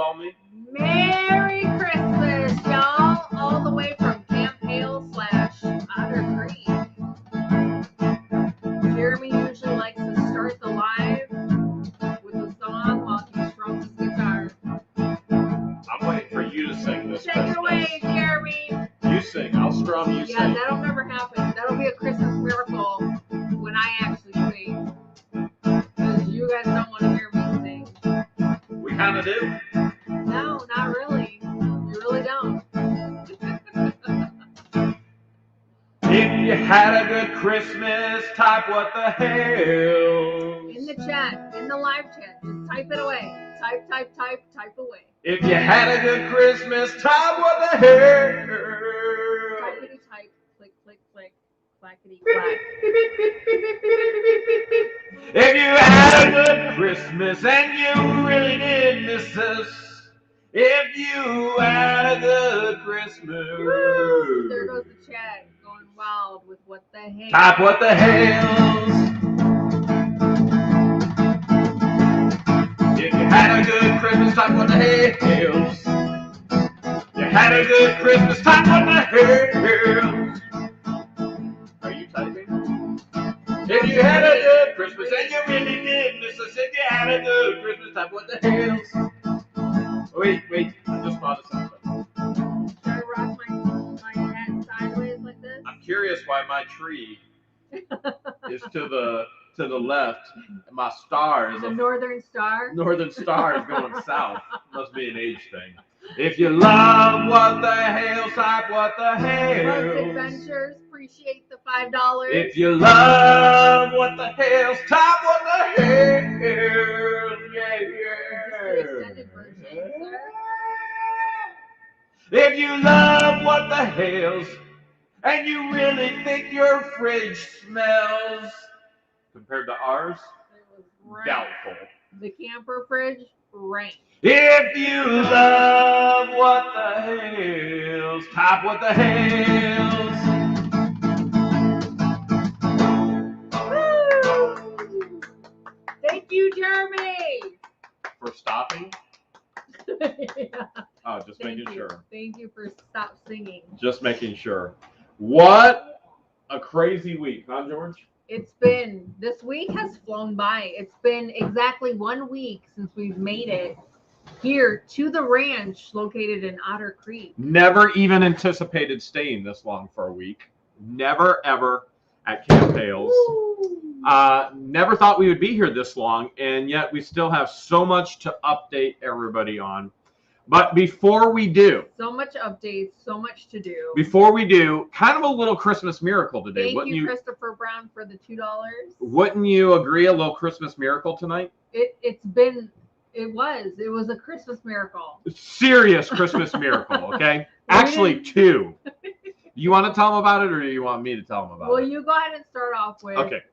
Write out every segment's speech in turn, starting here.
call me? Merry Christmas, y'all, all the way from Camp Hale / Otter Creek. Jeremy usually likes to start the live with a song while he strums his guitar. I'm waiting for you to sing this. Take it away, Jeremy. You sing. I'll strum. You Yeah, sing. that'll never happen. That'll be a Christmas miracle when I actually sing. Because you guys don't want to hear me sing. We kind of do. No, not really. You really don't. If you had a good Christmas, type what the hell. In the chat, in the live chat, just type it away. Type away. If you had a good Christmas, type what the hell. Typity type, click, clackety clack. If you had a good Christmas and you really did miss us. If you had a good Christmas. Woo! There goes the chat going wild with what the hell. Type what the hells. If you had a good Christmas, type what the hells. You had a good Christmas, type what the hells. Are you typing? If you had a good Christmas and you really did miss us, if you had a good Christmas, type what the hells. Wait, I just thought of something. Should I rock my hat sideways like this? I'm curious why my tree is to the left. My star is The Northern Star. Northern Star is going south. Must be an age thing. If you love what the hell, type what the Most hell. Adventures, appreciate the $5. If you love what the hell, type what the hell. Yeah. The extended version, sir. If you love what the hells, and you really think your fridge smells, compared to ours, It was rank. doubtful. The camper fridge, rank. If you love what the hells, type what the hells. Woo! Thank you, Jeremy. For stopping? Yeah. Oh, just making sure. Thank you for stop singing. Just making sure. What a crazy week, huh, George? This week has flown by. It's been exactly 1 week since we've made it here to the ranch located in Otter Creek. Never even anticipated staying this long for a week. Never, ever at Camp Hale's. Never thought we would be here this long, and yet we still have so much to update everybody on. But before we do, So much updates, so much to do. kind of a little Christmas miracle today. Thank you, Christopher Brown, for the $2. Wouldn't you agree? A little Christmas miracle tonight? It was a Christmas miracle. Serious Christmas miracle, okay? Actually, 2. You want to tell them about it, or do you want me to tell them about it? Well, you go ahead and start off with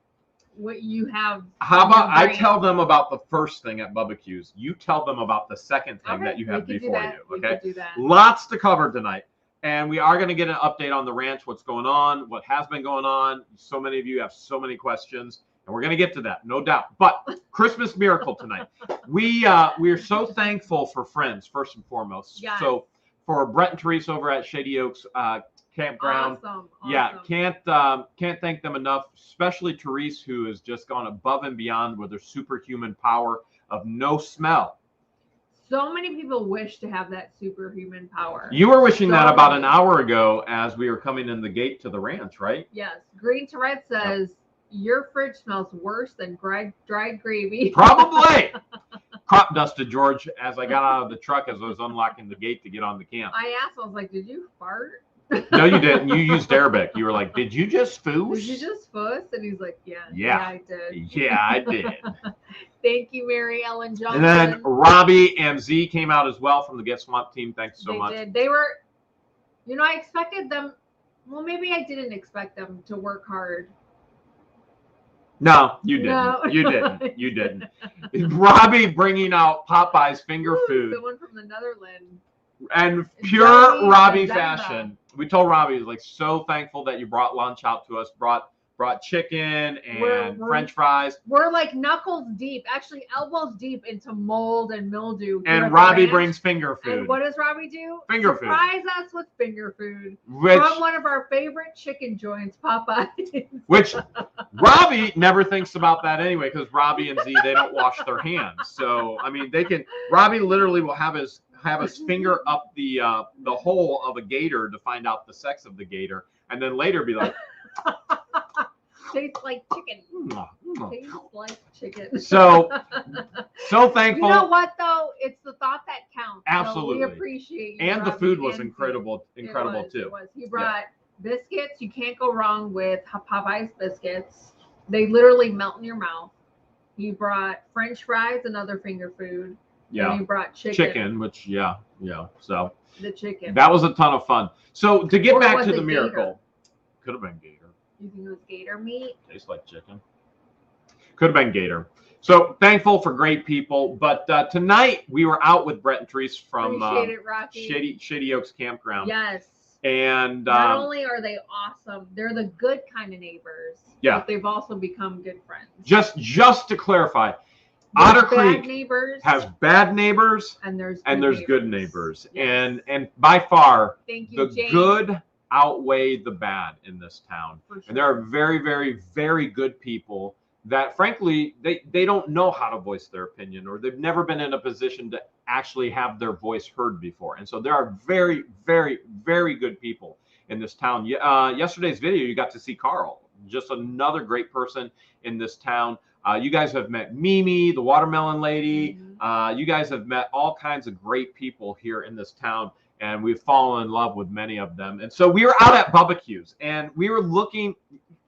what you have. How about I tell them about the first thing at Bubba Q's? You tell them about the second thing that you have before you, okay? We could do that. Lots to cover tonight. And we are going to get an update on the ranch, what's going on, what has been going on. So many of you have so many questions, and we're going to get to that, no doubt. But Christmas miracle tonight. We are so thankful for friends, first and foremost. Yes. So for Brett and Therese over at Shady Oaks Campground. Awesome. Yeah, can't thank them enough, especially Therese, who has just gone above and beyond with her superhuman power of no smell. So many people wish to have that superhuman power. You were wishing that about an hour ago as we were coming in the gate to the ranch, right? Yes. Green Tourette says, your fridge smells worse than dried gravy. Probably. Crop dusted, George, as I got out of the truck as I was unlocking the gate to get on the camp. I asked, I was like, did you fart? No, you didn't. You used Arabic. You were like, did you just foos? Did you just fuss? And he's like, yeah, I did. Yeah, I did. Thank you, Mary Ellen Johnson. And then Robbie and Z came out as well from the Get Swamp team. Thanks so much. They did. They were, I expected them. Well, maybe I didn't expect them to work hard. No, you didn't. No. You didn't. You didn't. Robbie bringing out Popeye's finger food. The one from the Netherlands. And pure Robbie fashion. We told Robbie, like, so thankful that you brought lunch out to us, brought brought chicken and We're- French fries. We're like knuckles deep, actually elbows deep into mold and mildew. here at And the Robbie ranch. brings finger food. And what does Robbie do? Finger food. Surprise us with finger food. Which, From one of our favorite chicken joints, Popeyes. which Robbie never thinks about that anyway, because Robbie and Z, they don't wash their hands. So I mean, they can. Robbie literally will have his finger up the hole of a gator to find out the sex of the gator, and then later be like, Tastes like chicken. "Mwah, mwah." Tastes like chicken. So thankful. You know what though? It's the thought that counts. Absolutely. So we appreciate you. And the Robbie, food was and incredible It too. was. He brought biscuits. You can't go wrong with Popeyes biscuits. They literally melt in your mouth. He brought French fries, another finger food. Yeah. And he brought Chicken, which yeah. So The chicken. that was a ton of fun. So to get Or back was to the it miracle, could have been gator. You think it was gator meat? Tastes like chicken. Could have been gator. So thankful for great people. But tonight we were out with Brett and Therese from Appreciate it, Rocky. Shady Oaks Campground. Yes. And Not only are they awesome, they're the good kind of neighbors. Yeah. But they've also become good friends. just to clarify, There's Otter bad Creek neighbors has bad neighbors and there's good neighbors. Yes. And by far Thank you, the Jane. good outweigh the bad in this town. For sure. And there are very, very, very good people that frankly they don't know how to voice their opinion, or they've never been in a position to actually have their voice heard before. And so there are very, very, very good people in this town. Yesterday's video, you got to see Carl, just another great person in this town. You guys have met Mimi, the watermelon lady. Mhm. You guys have met all kinds of great people here in this town, and we've fallen in love with many of them. And so we were out at Bubba Q's, and we were looking.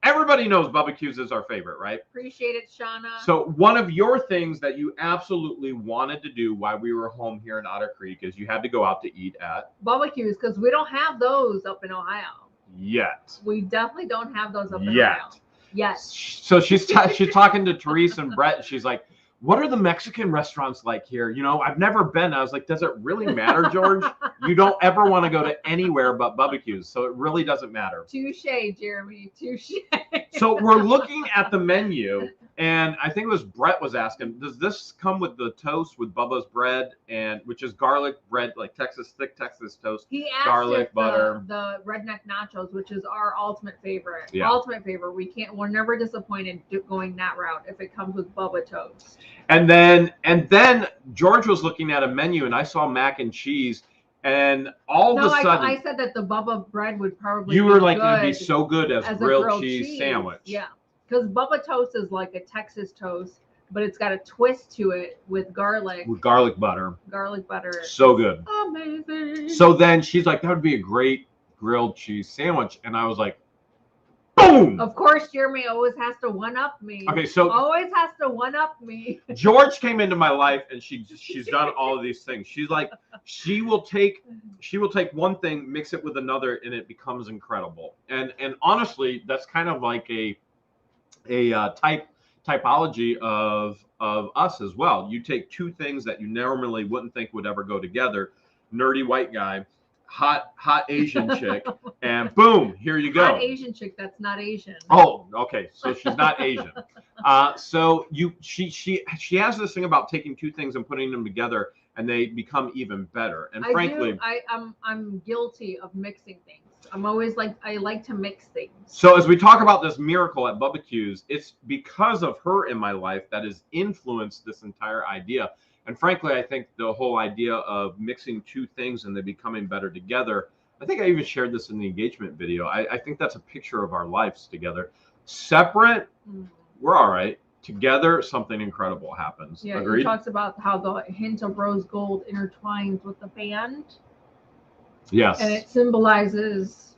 Everybody knows Bubba Q's is our favorite, right? Appreciate it, Shauna. So one of your things that you absolutely wanted to do while we were home here in Otter Creek is you had to go out to eat at barbecues, because we don't have those up in Ohio. Yet. We definitely don't have those up in Yet. Ohio. Yes. So she's talking to Therese and Brett, and she's like, what are the Mexican restaurants like here? You know, I've never been. I was like, does it really matter, George? You don't ever want to go to anywhere but Bubba Q's, so it really doesn't matter. Touche, Jeremy. Touche. So we're looking at the menu, and I think it was Brett was asking, does this come with the toast with Bubba's bread, and which is garlic bread, like thick Texas toast? He asked Garlic, if butter. the redneck nachos, which is our ultimate favorite. Yeah. Ultimate favorite. We're never disappointed going that route if it comes with Bubba toast. And then George was looking at a menu, and I saw mac and cheese, and all of a sudden I said that the Bubba bread would probably you be were like, good it'd be so good as a grilled cheese sandwich. Yeah, because Bubba toast is like a Texas toast, but it's got a twist to it with garlic. With garlic butter. Garlic butter. So good. Amazing. So then she's like, that would be a great grilled cheese sandwich. And I was like, boom! Of course, Jeremy always has to one-up me. Okay, so Always has to one-up me. George came into my life, and she's done all of these things. She's like, she will take one thing, mix it with another, and it becomes incredible. And honestly, that's kind of like a typology of us as well. You take two things that you normally wouldn't think would ever go together, nerdy white guy, hot Asian chick, and boom, here you go. Hot Asian chick that's not Asian. Oh, okay. So she's not Asian. So she has this thing about taking two things and putting them together, and they become even better. And frankly, I'm guilty of mixing things. I'm always like, I like to mix things. So as we talk about this miracle at Bubba Q's, it's because of her in my life that has influenced this entire idea. And frankly, I think the whole idea of mixing two things and they becoming better together, I think I even shared this in the engagement video. I think that's a picture of our lives together. Separate, we're all right. Together, something incredible happens. Yeah, Agreed? he talks about how the hint of rose gold intertwines with the band. Yes. And it symbolizes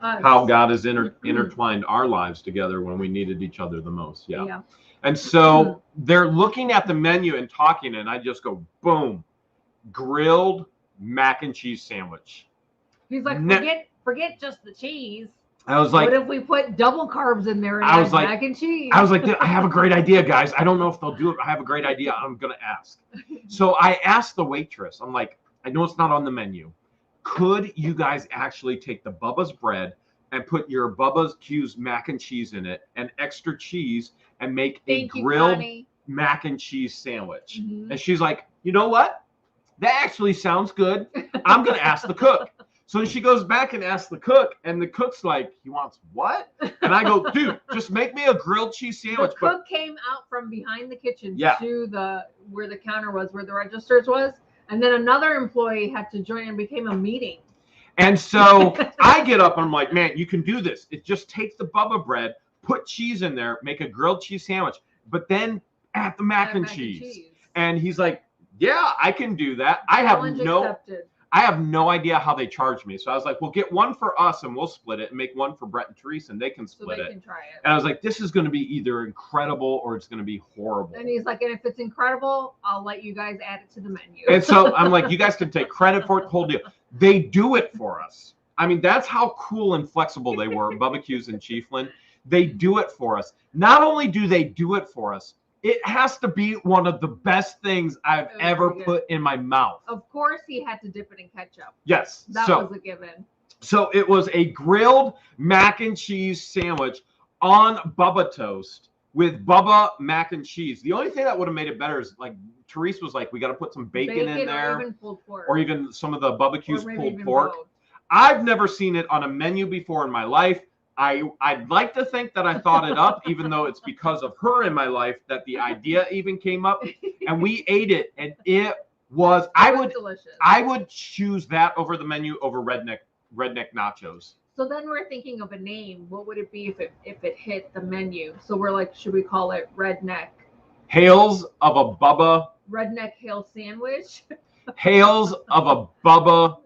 us. How God has intertwined our lives together when we needed each other the most. Yeah. And so they're looking at the menu and talking, and I just go, boom, grilled mac and cheese sandwich. He's like, forget just the cheese. I was like, what if we put double carbs in there and I was add like- mac and cheese? I was like, I have a great idea, guys. I don't know if they'll do it. I have a great idea. I'm going to ask. So I asked the waitress, I'm like, I know it's not on the menu. Could you guys actually take the Bubba's bread, and put your Bubba's Q's mac and cheese in it and extra cheese and make Thank a you, grilled Connie. mac and cheese sandwich. Mhm. And she's like, you know what? That actually sounds good. I'm going to ask the cook. So she goes back and asks the cook, and the cook's like, he wants what? And I go, dude, just make me a grilled cheese sandwich. The cook came out from behind the kitchen Yeah. to where the counter was, where the registers was, and then another employee had to join and became a meeting. And so I get up and I'm like, man, you can do this. It just take the Bubba bread, put cheese in there, make a grilled cheese sandwich, but then add the mac and cheese. And he's like, yeah, I can do that. I have no idea how they charge me. So I was like, well, get one for us and we'll split it, and make one for Brett and Teresa and they can split it. Can try it. And I was like, this is going to be either incredible or it's going to be horrible. And he's like, and if it's incredible, I'll let you guys add it to the menu. And so I'm like, you guys can take credit for it, the whole deal. They do it for us. I mean, that's how cool and flexible they were, Bubba Q's and Chieflin. They do it for us. Not only do they do it for us, it has to be one of the best things I've ever put in my mouth. Of course, he had to dip it in ketchup. Yes. That was a given. So it was a grilled mac and cheese sandwich on Bubba toast with Bubba mac and cheese. The only thing that would have made it better is, like, Therese was like, we got to put some bacon in there. Or even pulled pork. Or even some of the Bubba Q's pulled pork. Both. I've never seen it on a menu before in my life. I'd like to think that I thought it up, even though it's because of her in my life that the idea even came up. And we ate it, and it was delicious. I would choose that over the menu over redneck nachos. So then we're thinking of a name. What would it be if it hit the menu? So we're like, should we call it Redneck? Hales of a Bubba. Redneck Hale sandwich. Hales of a Bubba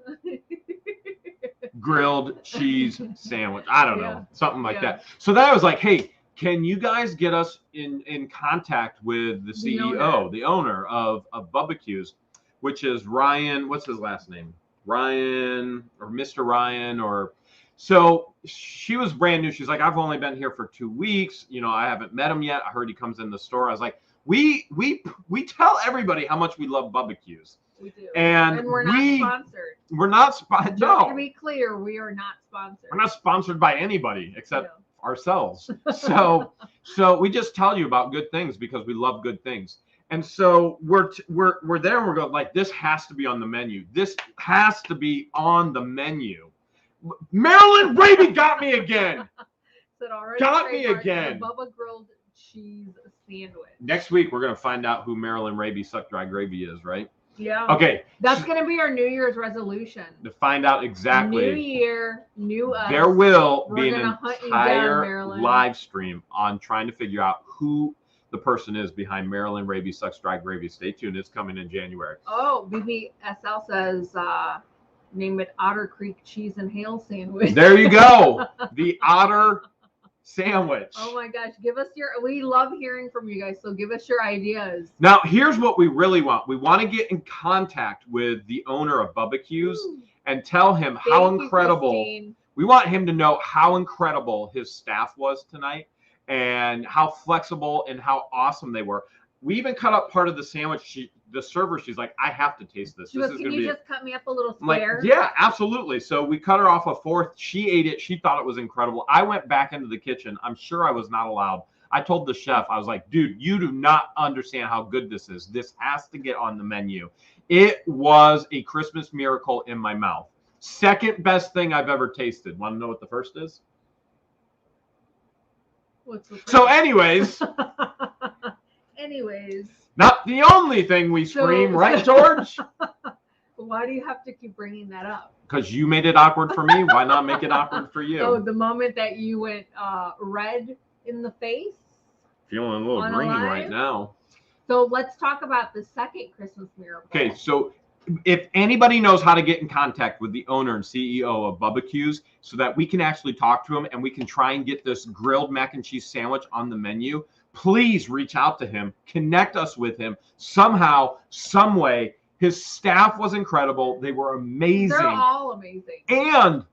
grilled cheese sandwich. I don't know, something like that. So then I was like, hey, can you guys get us in contact with the CEO, the owner of Bubba Q's, which is Ryan. What's his last name? Ryan or Mr. Ryan or. So she was brand new. She's like, I've only been here for 2 weeks. You know, I haven't met him yet. I heard he comes in the store. I was like, we tell everybody how much we love Bubba Q's. We do. And we're not sponsored. We're not sponsored. No. To be clear, we are not sponsored. We're not sponsored by anybody except ourselves. So we just tell you about good things because we love good things. And so we're there and we're going like, this has to be on the menu. This has to be on the menu. Marilyn Raby got me again. Got me again. Bubba grilled cheese sandwich. Next week we're gonna find out who Marilyn Raby Suck Dry Gravy is, right? Yeah. Okay. That's gonna be our New Year's resolution. To find out exactly. New year, new us. There will be an entire live stream on trying to figure out who the person is behind Marilyn Raby Sucks Dry Gravy. Stay tuned. It's coming in January. Oh, BBSL says name it Otter Creek Cheese and Hale sandwich. There you go. The Otter sandwich. Oh my gosh. We love hearing from you guys. So give us your ideas. Now, here's what we really want. We want to get in contact with the owner of Bubba Q's and tell him how incredible. We want him to know how incredible his staff was tonight and how flexible and how awesome they were. We even cut up part of the sandwich. The server, she's like, I have to taste this. Can you just cut me up a little square? Like, yeah, absolutely. So we cut her off a fourth. She ate it. She thought it was incredible. I went back into the kitchen. I'm sure I was not allowed. I told the chef, I was like, dude, you do not understand how good this is. This has to get on the menu. It was a Christmas miracle in my mouth. Second best thing I've ever tasted. Want to know what the first is? What's the first? So anyways. Not the only thing we scream, right, George? Why do you have to keep bringing that up? Because you made it awkward for me. Why not make it awkward for you? Oh, the moment that you went red in the face? Feeling a little green right now. So let's talk about the second Christmas miracle. Okay, so if anybody knows how to get in contact with the owner and CEO of Bubba Q's so that we can actually talk to him and we can try and get this grilled mac and cheese sandwich on the menu, please reach out to him, connect us with him somehow, some way. His staff was incredible. They were amazing. They're all amazing. And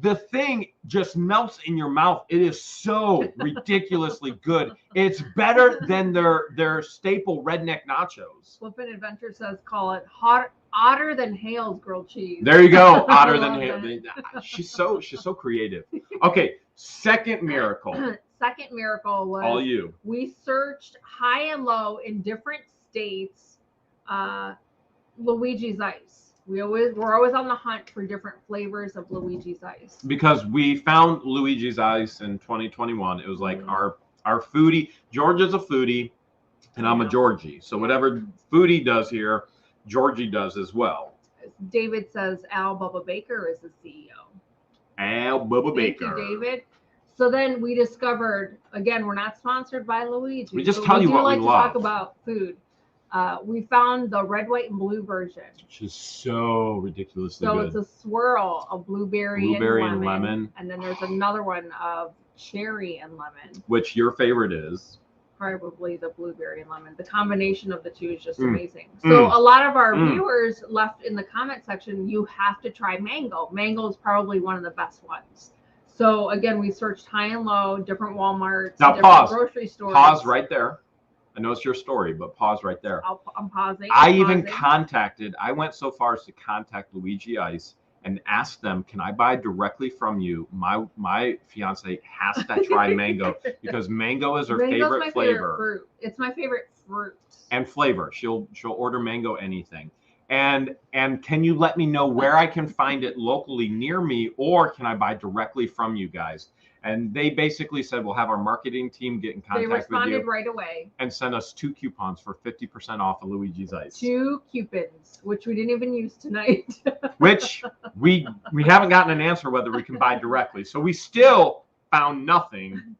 the thing, just melts in your mouth. It is so ridiculously good. It's better than their staple redneck nachos. Flippin' Adventure says call it hotter than Hale's grilled cheese. There you go. I Hotter than love Hale. She's so creative. Okay, second miracle. Second miracle was All you. we searched high and low in different states. Luigi's Ice. We're always on the hunt for different flavors of Luigi's Ice. Because we found Luigi's Ice in 2021. It was like our foodie. George is a foodie, and I'm a Georgie. So whatever foodie does here, Georgie does as well. David says Al Bubba Baker is the CEO. Al Bubba Baker. Thank you, David. So then we discovered, again, we're not sponsored by Luigi. We just tell you what we love. We like to talk about food. We found the red, white, and blue version. Which is so ridiculously good. So it's a swirl of blueberry and lemon. And then there's another one of cherry and lemon. Which your favorite is? Probably the blueberry and lemon. The combination of the two is just amazing. So a lot of our viewers left in the comment section, you have to try mango. Mango is probably one of the best ones. So again, we searched high and low, different Walmarts, now different grocery stores. Pause right there. I know it's your story, but pause right there. I'm pausing. I went so far as to contact Luigi Ice and ask them, can I buy directly from you? My fiance has to try mango because mango is her favorite flavor. Fruit. It's my favorite fruit. And flavor. She'll order mango anything. And can you let me know where I can find it locally near me, or can I buy directly from you guys? And they basically said, we'll have our marketing team get in contact with you. They responded right away. And send us 2 coupons for 50% off of Luigi's Ice. 2 coupons, which we didn't even use tonight. Which we haven't gotten an answer whether we can buy directly. So we still found nothing.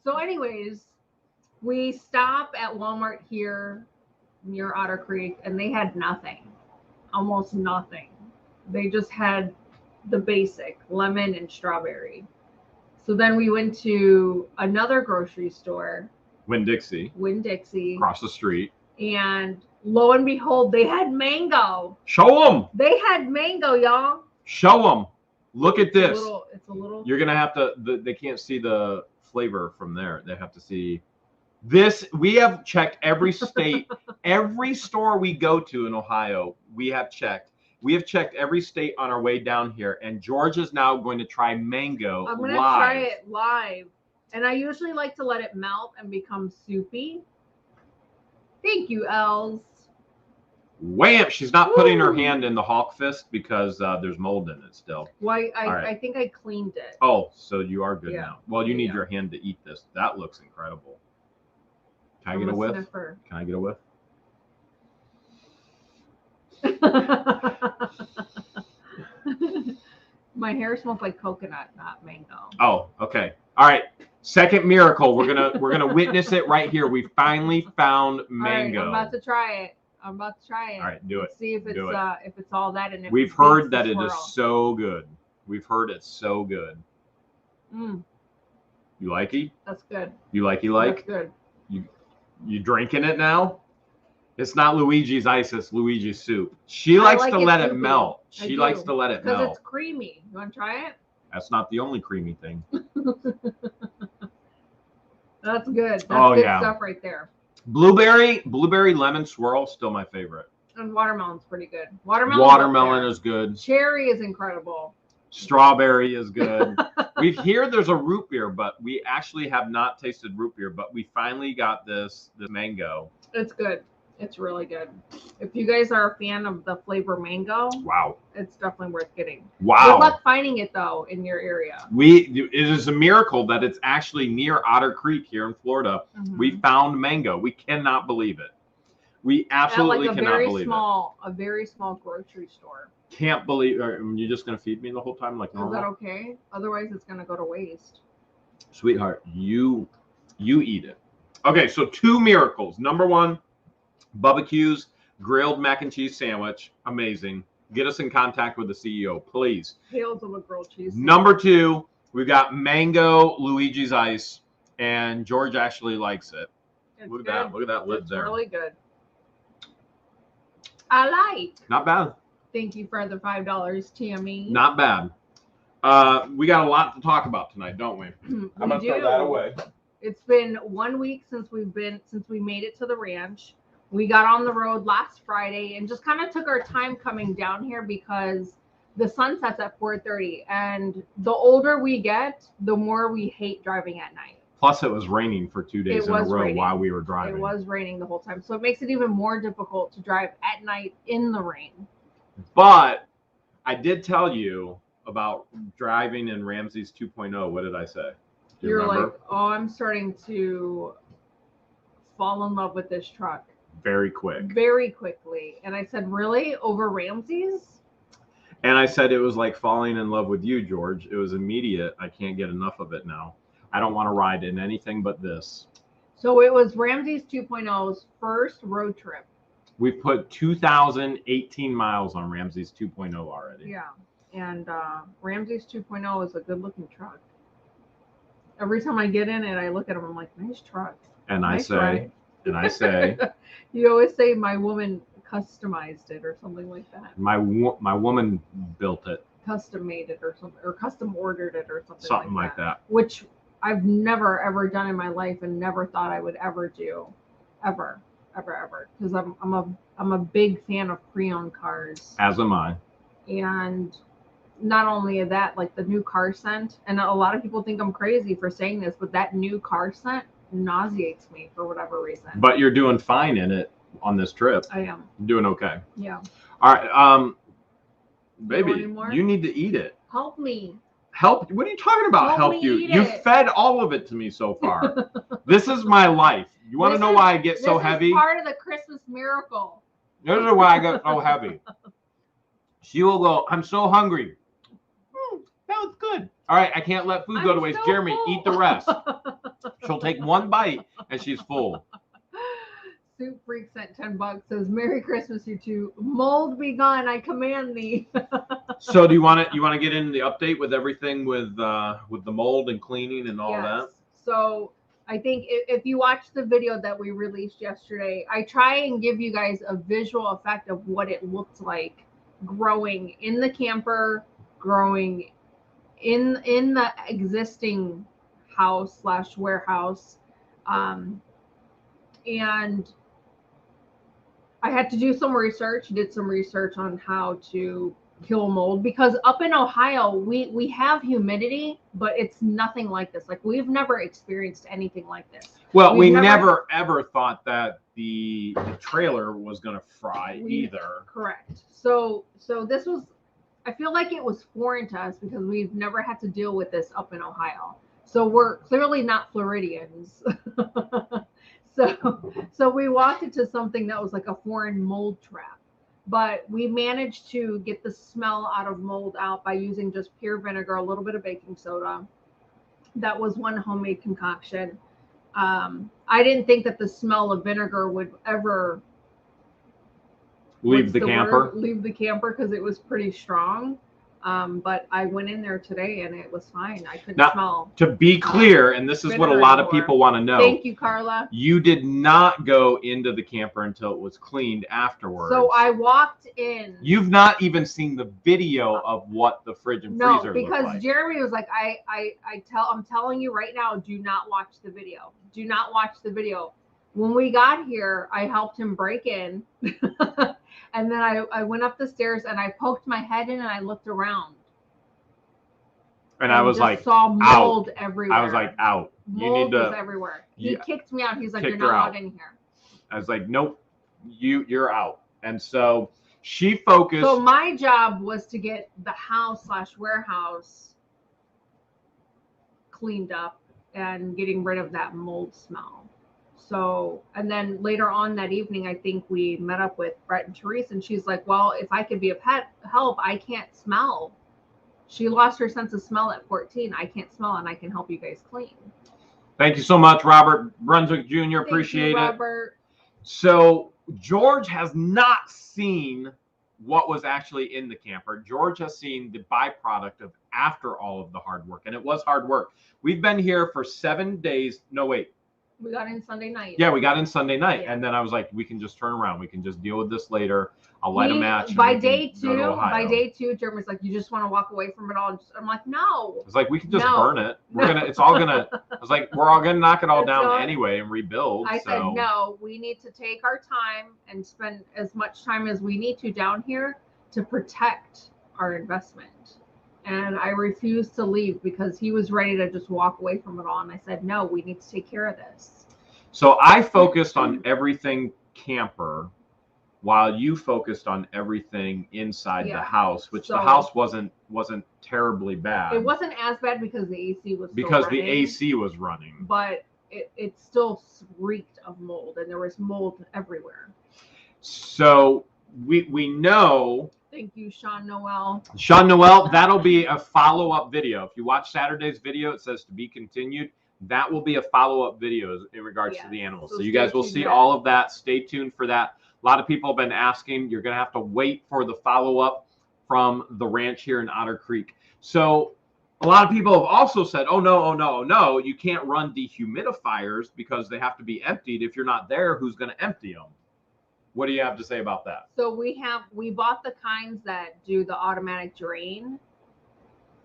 So anyways, we stop at Walmart here near Otter Creek, and they had nothing. Almost nothing. They just had the basic lemon and strawberry. So then we went to another grocery store, Winn-Dixie across the street, and lo and behold, they had mango. Show them. They had mango, y'all. Show them. Look at this. It's a little. You're gonna have to. They can't see the flavor from there. They have to see this. We have checked every state, every store we go to in Ohio. We have checked every state on our way down here, and George is now going to try mango live. I'm going to try it live, and I usually like to let it melt and become soupy. Thank you, Els. Wham! She's not putting her hand in the Hulk fist because there's mold in it still. Well, I think I cleaned it. Oh, so you are good now. Well, you need your hand to eat this. That looks incredible. Can I get a whiff? Sniffer. Can I get a whiff? My hair smells like coconut, not mango. Oh, okay. All right. Second miracle. We're gonna witness it right here. We finally found mango. All right, I'm about to try it. All right, do it. Let's see if it's all that. And if we've heard that it is so good. We've heard it's so good. You like it? That's good. You like? That's good. You drinking it now? It's not Luigi's Ice, it's Luigi's soup. She likes to let it melt. She likes to let it melt. Because it's creamy. You want to try it? That's not the only creamy thing. That's good. That's good stuff right there. Blueberry lemon swirl, still my favorite. And watermelon's pretty good. Watermelon is good. Cherry is incredible. Strawberry is good. We hear there's a root beer, but we actually have not tasted root beer, but we finally got this mango. It's good. It's really good. If you guys are a fan of the flavor mango, wow, it's definitely worth getting. Wow. Good luck finding it though in your area. It is a miracle that it's actually near Otter Creek here in Florida. We found mango. We cannot believe it. We absolutely cannot believe it. A very small grocery store. Can't believe. You're just gonna feed me the whole time like normal? Is that okay? Otherwise, it's gonna go to waste. Sweetheart, you eat it. Okay, so 2 miracles. Number 1. Bubba Q's grilled mac and cheese sandwich. Amazing. Get us in contact with the CEO, please. Hale's of a grilled cheese sandwich. Number 2, we've got mango Luigi's Ice, and George actually likes it. Look at that lid there. Really good. I like. Not bad. Thank you for the $5, TME. Not bad. We got a lot to talk about tonight, don't we? I'm gonna throw that away. It's been 1 week since we made it to the ranch. We got on the road last Friday and just kind of took our time coming down here because the sun sets at 4:30, and the older we get, the more we hate driving at night. Plus, it was raining for 2 days in a row while we were driving. It was raining the whole time, so it makes it even more difficult to drive at night in the rain. But I did tell you about driving in Ramsey's 2.0. What did I say? Do you remember? Like, oh, I'm starting to fall in love with this truck. Very quickly. And I said, really? Over Ramsey's? And I said it was like falling in love with you, George. It was immediate. I can't get enough of it now. I don't want to ride in anything but this. So it was Ramsey's 2.0's first road trip. We've put 2,018 miles on Ramsey's 2.0 already. Yeah. And Ramsey's 2.0 is a good-looking truck. Every time I get in it, I look at them, I'm like, nice truck. And I say, you always say my woman customized it or something like that. My woman built it. Custom made it or something, or custom ordered it or something. Something like that. Which I've never ever done in my life and never thought I would ever do, ever. Because I'm a big fan of pre-owned cars. As am I. And not only that, like the new car scent, and a lot of people think I'm crazy for saying this, but that new car scent nauseates me for whatever reason. But you're doing fine in it on this trip. I am. Doing okay. Yeah. All right. Baby, you need to eat it. Help me. Help? What are you talking about? Help you? You fed all of it to me so far. This is my life. You want to know why I get so heavy? This is part of the Christmas miracle. This is why I get so heavy. She will go, I'm so hungry. That was good. All right, I can't let food go to waste. So Jeremy, full. Eat the rest. She'll take one bite and she's full. Soup Freak sent $10. Says, Merry Christmas, you two. Mold be gone, I command thee. So do you want to get into the update with everything with the mold and cleaning and all that? So I think if you watch the video that we released yesterday, I try and give you guys a visual effect of what it looked like growing in the camper, growing in the existing house / warehouse. And I had to do some research, did some research on how to kill mold, because up in Ohio, we have humidity, but it's nothing like this. Like, we've never experienced anything like this. Well, we never ever thought that the trailer was going to fry either. Correct. So this was, I feel like it was foreign to us because we've never had to deal with this up in Ohio. So we're clearly not Floridians. So we walked into something that was like a foreign mold trap. But we managed to get the smell out of mold out by using just pure vinegar, a little bit of baking soda. That was one homemade concoction. I didn't think that the smell of vinegar would ever leave the camper because it was pretty strong. But I went in there today and it was fine. I couldn't smell. To be clear, and this is what a lot of people want to know. Thank you, Carla. You did not go into the camper until it was cleaned afterwards. So I walked in. You've not even seen the video of what the fridge and freezer look like. No, because Jeremy was like, I'm telling you right now, do not watch the video. Do not watch the video. When we got here, I helped him break in. And then I went up the stairs and I poked my head in and I looked around. And I was like, saw mold everywhere. I was like, out. Mold was everywhere. He kicked me out. He's like, you're not allowed in here. I was like, nope, you're out. And so she focused. So my job was to get the house / warehouse cleaned up and getting rid of that mold smell. So, and then later on that evening, I think we met up with Brett and Therese, and she's like, well, if I could be a pet help, I can't smell. She lost her sense of smell at 14. I can't smell, and I can help you guys clean. Thank you so much, Robert Brunswick Jr. Appreciate it. Robert. So George has not seen what was actually in the camper. George has seen the byproduct of after all of the hard work, and it was hard work. We've been here for 7 days. No, wait. We got in Sunday night. Yeah, we got in Sunday night, Yeah. and then I was like, we can just turn around. We can just deal with this later. I'll light a match. and By we day can go to two, Ohio. Jeremy's like, you just want to walk away from it all. I'm like, no. It's like we can just No. burn it. It's all gonna. I was like, we're all gonna knock it all It's down all- anyway and rebuild. I so. said, no, we need to take our time and spend as much time as we need to down here to protect our investment. And I refused to leave because he was ready to just walk away from it all. And I said, no, we need to take care of this. So I focused on everything camper, while you focused on everything inside the house, which the house wasn't terribly bad. It wasn't as bad because the AC was the AC was running. But it still reeked of mold, and there was mold everywhere. So we know. Thank you, Sean Noel. Sean Noel, that'll be a follow-up video. If you watch Saturday's video, it says to be continued. That will be a follow-up video in regards to the animals. So you guys will see all of that. Stay tuned for that. A lot of people have been asking. You're going to have to wait for the follow-up from the ranch here in Otter Creek. So a lot of people have also said, oh, no, you can't run dehumidifiers because they have to be emptied. If you're not there, who's going to empty them? What do you have to say about that? So we bought the kinds that do the automatic drain.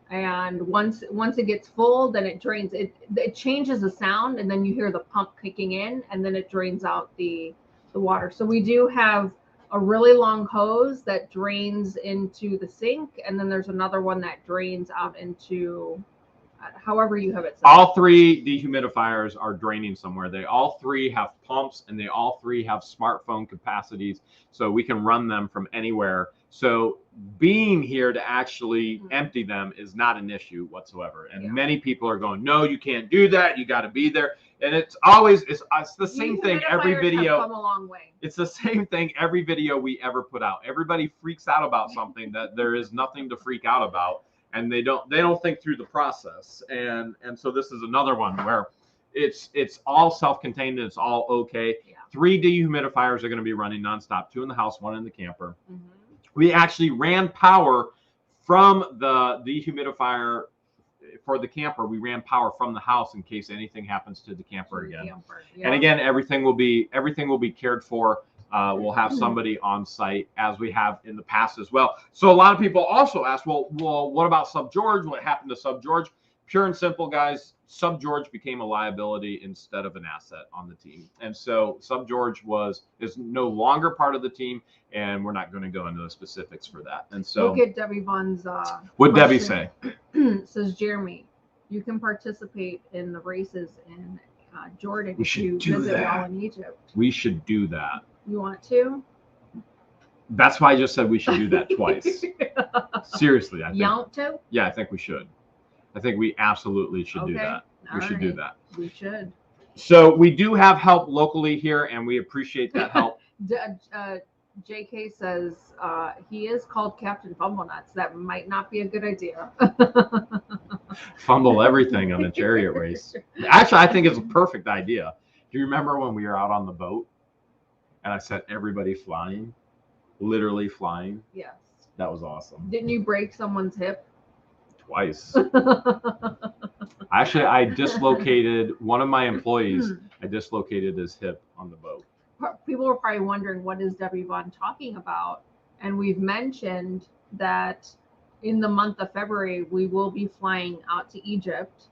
And once it gets full, then it drains. It changes the sound, and then you hear the pump kicking in, and then it drains out the water. So we do have a really long hose that drains into the sink, and then there's another one that drains out into however you have it set. All three dehumidifiers are draining somewhere. They all three have pumps, and they all three have smartphone capacities, so we can run them from anywhere. So being here to actually empty them is not an issue whatsoever. And many people are going, no, you can't do that. You got to be there. And it's the same thing every video. Have come a long way. It's the same thing every video we ever put out. Everybody freaks out about something that there is nothing to freak out about, and they don't think through the process. And so this is another one where it's all self-contained and it's all okay. Yeah. 3 dehumidifiers are going to be running nonstop, 2 in the house, 1 in the camper. Mm-hmm. We actually ran power from the dehumidifier for the camper. We ran power from the house in case anything happens to the camper again. Yeah. And again, everything will be cared for. We'll have somebody on site as we have in the past as well. So a lot of people also ask, well, what about Sub George? What happened to Sub George? Pure and simple, guys. Sub George became a liability instead of an asset on the team, and so Sub George is no longer part of the team, and we're not going to go into the specifics for that. And so, look at Debbie Vaughn's. What Debbie say? Says Jeremy, you can participate in the races in Jordan if you visit while in Egypt. We should do that. You want to? That's why I just said we should do that twice. Seriously, I think. You want to? Yeah, I think we should. I think we absolutely should do that. We should do that. We should. So we do have help locally here, and we appreciate that help. JK says he is called Captain Fumblenuts. That might not be a good idea. Fumble everything on a chariot race. Actually, I think it's a perfect idea. Do you remember when we were out on the boat and I set everybody flying? Literally flying? Yes. That was awesome. Didn't you break someone's hip? Twice. Actually, I dislocated one of my employees. I dislocated his hip on the boat. People were probably wondering, what is Debbie Vaughn talking about? And we've mentioned that in the month of February, we will be flying out to Egypt,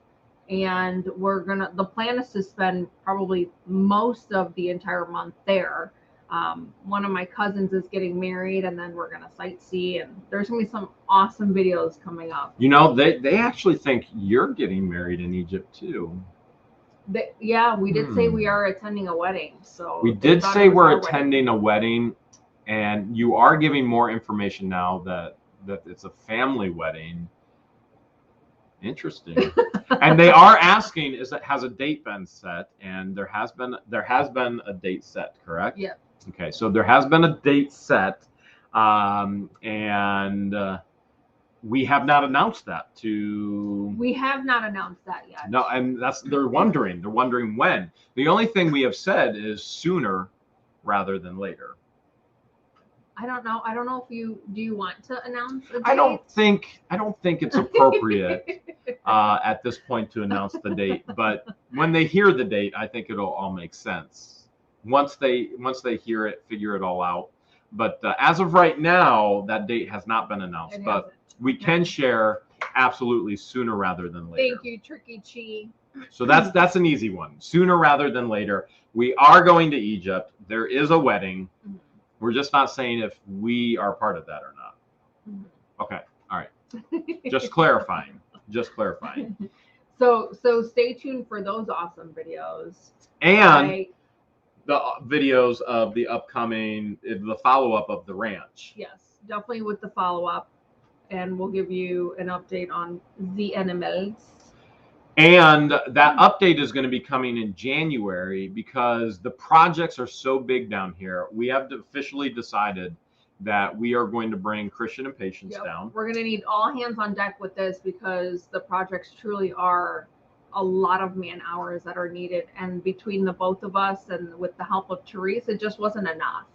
and the plan is to spend probably most of the entire month there. One of my cousins is getting married, and then we're going to sightsee, and there's going to be some awesome videos coming up. You know, they actually think you're getting married in Egypt too. We did say we are attending a wedding. So we did say we're attending a wedding, and you are giving more information now that it's a family wedding. Interesting. And they are asking, has a date been set? And there has been a date set, correct? Yeah. Okay, so there has been a date set, and we have not announced that We have not announced that yet. No, and they're wondering when. The only thing we have said is sooner rather than later. I don't know. I don't know if do you want to announce a date? I don't think it's appropriate at this point to announce the date. But when they hear the date, I think it'll all make sense. Once they hear it, figure it all out. But as of right now, that date has not been announced. It But hasn't. we can share absolutely sooner rather than later. Thank you, Tricky Chi. So that's an easy one. Sooner rather than later. We are going to Egypt. There is a wedding. Mhm. We're just not saying if we are part of that or not. Mhm. Okay. All right. Just clarifying. So stay tuned for those awesome videos. And the videos of the upcoming, the follow-up of the ranch. Yes, definitely with the follow-up. And we'll give you an update on the animals. And that update is going to be coming in January because the projects are so big down here. We have officially decided that we are going to bring Christian and Patience down. We're going to need all hands on deck with this because the projects truly are a lot of man hours that are needed. And between the both of us and with the help of Therese, it just wasn't enough.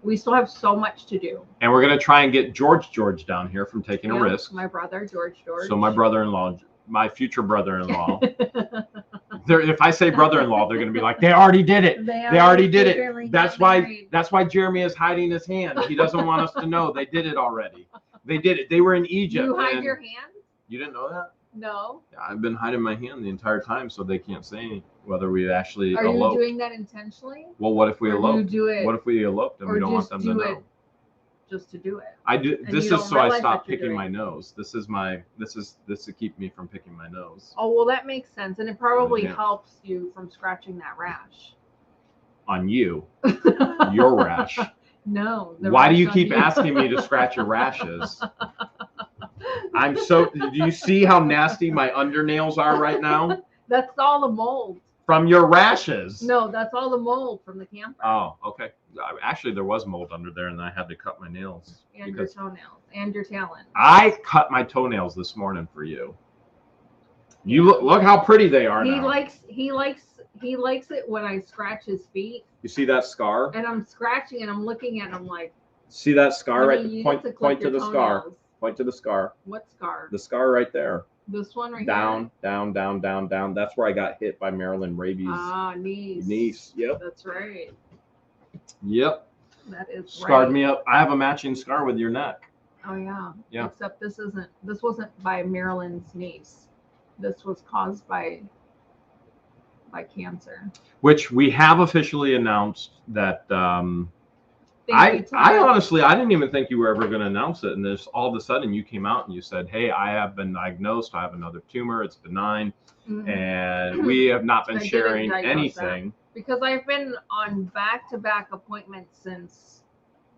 We still have so much to do. And we're going to try and get George down here from taking a risk. My brother, George. So my brother-in-law, my future brother-in-law. If I say brother-in-law, they're going to be like, they already did it. They already did it. That's why Jeremy is hiding his hand. He doesn't want us to know. They did it already. They did it. They were in Egypt. You hide your hand? You didn't know that? No. I've been hiding my hand the entire time so they can't say whether we actually eloped. Are you doing that intentionally? Well, what if we eloped? Do it, what if we eloped and we don't want them to know? Just to do it. I do. This is so I stop picking my nose. This is to keep me from picking my nose. Oh, well, that makes sense. And it probably helps you from scratching that rash. On you. Your rash. No. Why do you keep asking me to scratch your rashes? Do you see how nasty my undernails are right now? That's all the mold. From your rashes. No, that's all the mold from the camper. Oh, okay. Actually, there was mold under there, and I had to cut my nails. And your toenails. And your talons. I cut my toenails this morning for you. You look how pretty they are now. He likes it when I scratch his feet. You see that scar? And I'm scratching and I'm looking at him like. See that scar right? Point to the scar. Point to the scar. What scar? The scar right there. This one right here? Down. That's where I got hit by Maryland rabies. Ah, niece. Niece, yep. That's right. Yep. That is Scarred me up. I have a matching scar with your neck. Oh, yeah. Yeah. Except this wasn't by Maryland's niece. This was caused by cancer. Which we have officially announced that I honestly, I didn't even think you were ever going to announce it. And this all of a sudden you came out and you said, hey, I have been diagnosed. I have another tumor. It's benign. Mm-hmm. And we have not been sharing anything. Because I've been on back-to-back appointments since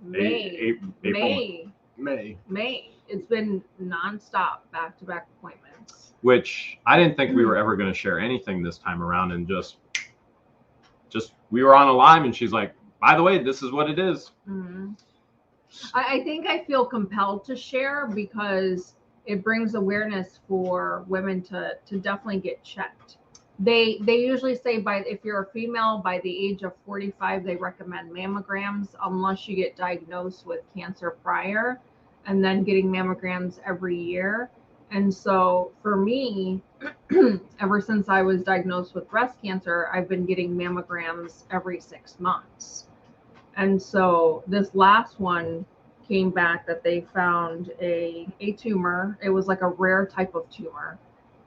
May. It's been nonstop back-to-back appointments. Which I didn't think we were ever going to share anything this time around. And just we were on a live and she's like, by the way, this is what it is. Mm-hmm. I think I feel compelled to share because it brings awareness for women to definitely get checked. They usually say if you're a female by the age of 45, they recommend mammograms unless you get diagnosed with cancer prior, and then getting mammograms every year. And so for me, ever since I was diagnosed with breast cancer, I've been getting mammograms every 6 months. And so this last one came back that they found a tumor. It was like a rare type of tumor,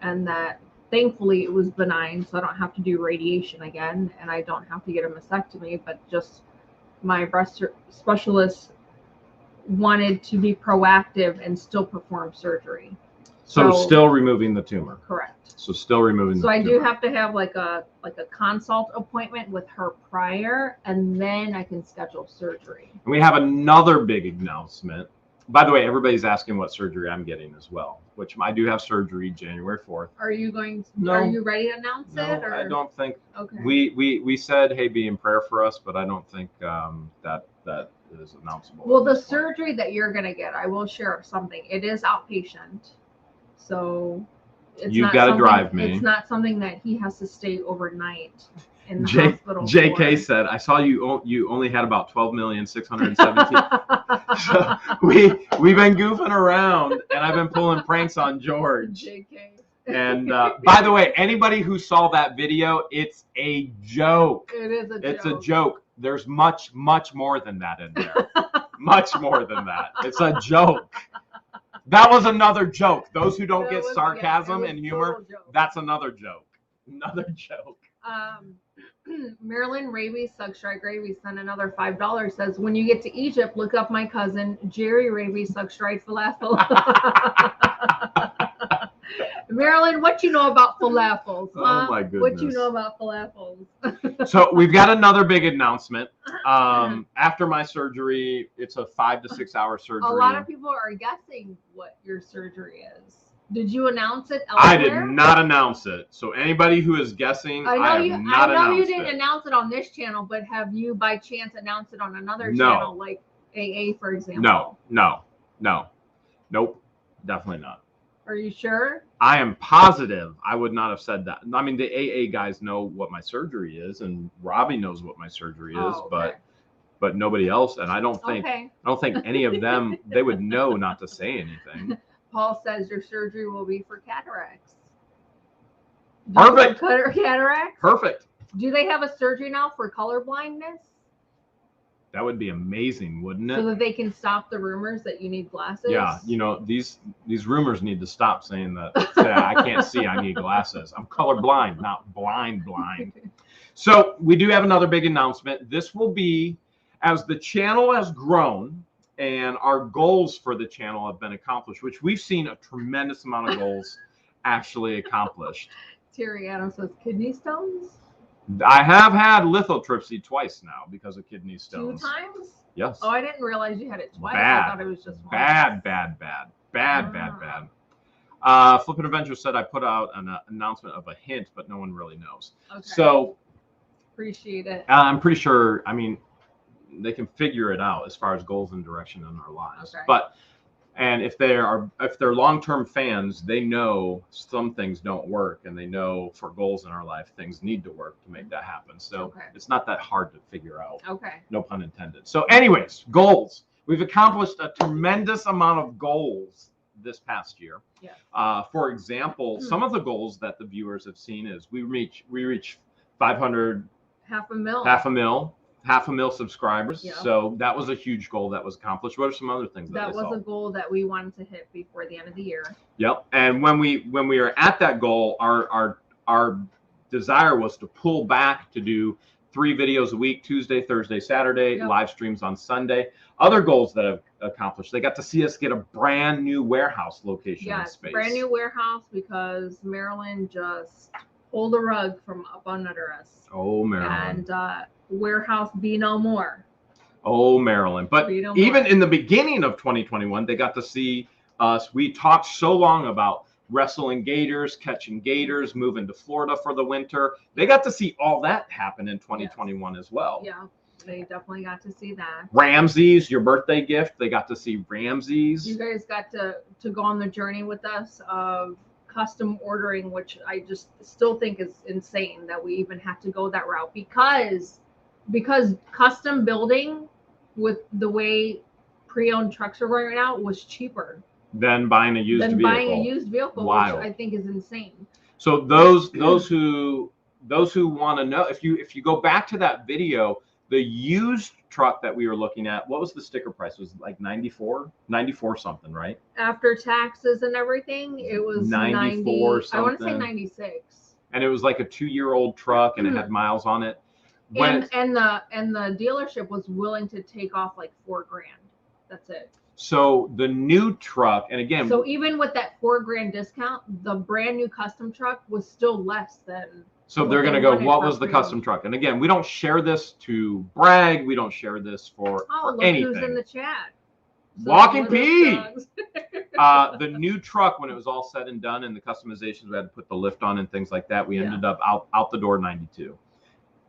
and that thankfully it was benign, so I don't have to do radiation again, and I don't have to get a mastectomy, but just my breast specialist wanted to be proactive and still perform surgery. So still removing the tumor. Correct. So still removing the tumor. So I do have to have like a consult appointment with her prior, and then I can schedule surgery. And we have another big announcement. By the way, everybody's asking what surgery I'm getting as well, which I do have surgery January 4th. Are you ready to announce it? Or? I don't think. Okay. We said, hey, be in prayer for us, but I don't think that is announceable. Well, the surgery that you're going to get, I will share something. It is outpatient. So you've got to drive me. It's not something that he has to stay overnight. in the hospital. JK said, I saw you only had about 12,617. So we've been goofing around, and I've been pulling pranks on George. JK. And by the way, anybody who saw that video, it's a joke. It is a joke. It's a joke. There's much more than that in there. Much more than that. It's a joke. That was another joke. Those who don't get sarcasm and humor, that's another joke. Another joke. Marilyn Raby, Suckstrike Raby sent another $5. Says, when you get to Egypt, look up my cousin Jerry Raby, Suckstrike Falafel. Marilyn, what you know about falafels? Huh? Oh my goodness. What you know about falafels? So we've got another big announcement. After my surgery, it's a 5 to 6 hour surgery. A lot of people are guessing what your surgery is. Did you announce it elsewhere? I did not announce it. So anybody who is guessing, I know you didn't announce it on this channel, but have you by chance announced it on another channel, like AA, for example? No. Nope. Definitely not. Are you sure? I am positive I would not have said that. I mean, the AA guys know what my surgery is, and Robbie knows what my surgery is, okay. but nobody else. And I don't think any of them, they would know not to say anything. Paul says your surgery will be for cataracts. Perfect. Cataracts? Perfect. Do they have a surgery now for color blindness? That would be amazing, wouldn't it? So that they can stop the rumors that you need glasses? Yeah, these rumors need to stop saying that. I can't see, I need glasses. I'm colorblind, not blind. So we do have another big announcement. This will be, as the channel has grown and our goals for the channel have been accomplished, which we've seen a tremendous amount of goals actually accomplished. Terry Adams says kidney stones? I have had lithotripsy twice now because of kidney stones. 2 times? Yes. Oh, I didn't realize you had it twice. Bad. I thought it was just one. Bad. Flippin' Adventure said I put out an announcement of a hint, but no one really knows. Okay. So appreciate it. I'm pretty sure. I mean, they can figure it out as far as goals and direction in our lives. Okay. And if they're long-term fans, they know some things don't work, and they know for goals in our life, things need to work to make that happen. So It's not that hard to figure out. Okay. No pun intended. So anyways, goals. We've accomplished a tremendous amount of goals this past year. Yeah. For example, some of the goals that the viewers have seen is we reach 500. Half a mil subscribers. Yeah. So that was a huge goal that was accomplished. What are some other things that was a goal that we wanted to hit before the end of the year? Yep. And when we were at that goal, our desire was to pull back to do 3 videos a week, Tuesday, Thursday, Saturday, live streams on Sunday. Other goals that have accomplished, they got to see us get a brand new warehouse location in space. Brand new warehouse, because Maryland just pulled the rug from up under us. Oh, Maryland. And warehouse be no more. Oh, Maryland. But even in the beginning of 2021, they got to see us. We talked so long about wrestling gators, catching gators, moving to Florida for the winter. They got to see all that happen in 2021 as well. Yeah, they definitely got to see that. Ramses, your birthday gift, they got to see Ramses. You guys got to go on the journey with us of custom ordering, which I just still think is insane that we even have to go that route, because custom building with the way pre-owned trucks are running right now was cheaper than buying a used vehicle. Wild. Which I think is insane. So those who want to know, if you go back to that video, the used truck that we were looking at, what was the sticker price? It was like 94 something, right? After taxes and everything, it was 94 something. I want to say 96. And it was like a 2-year-old truck, and it had miles on it. And the dealership was willing to take off like $4,000. That's it. So the new truck, and again, so even with that $4,000 discount, the brand new custom truck was still less than. So they're going to go, what was the custom truck? And again, we don't share this to brag. We don't share this for anything. Who's in the chat? Walking P. The new truck, when it was all said and done, and the customizations, we had to put the lift on and things like that. We ended up out the door 92.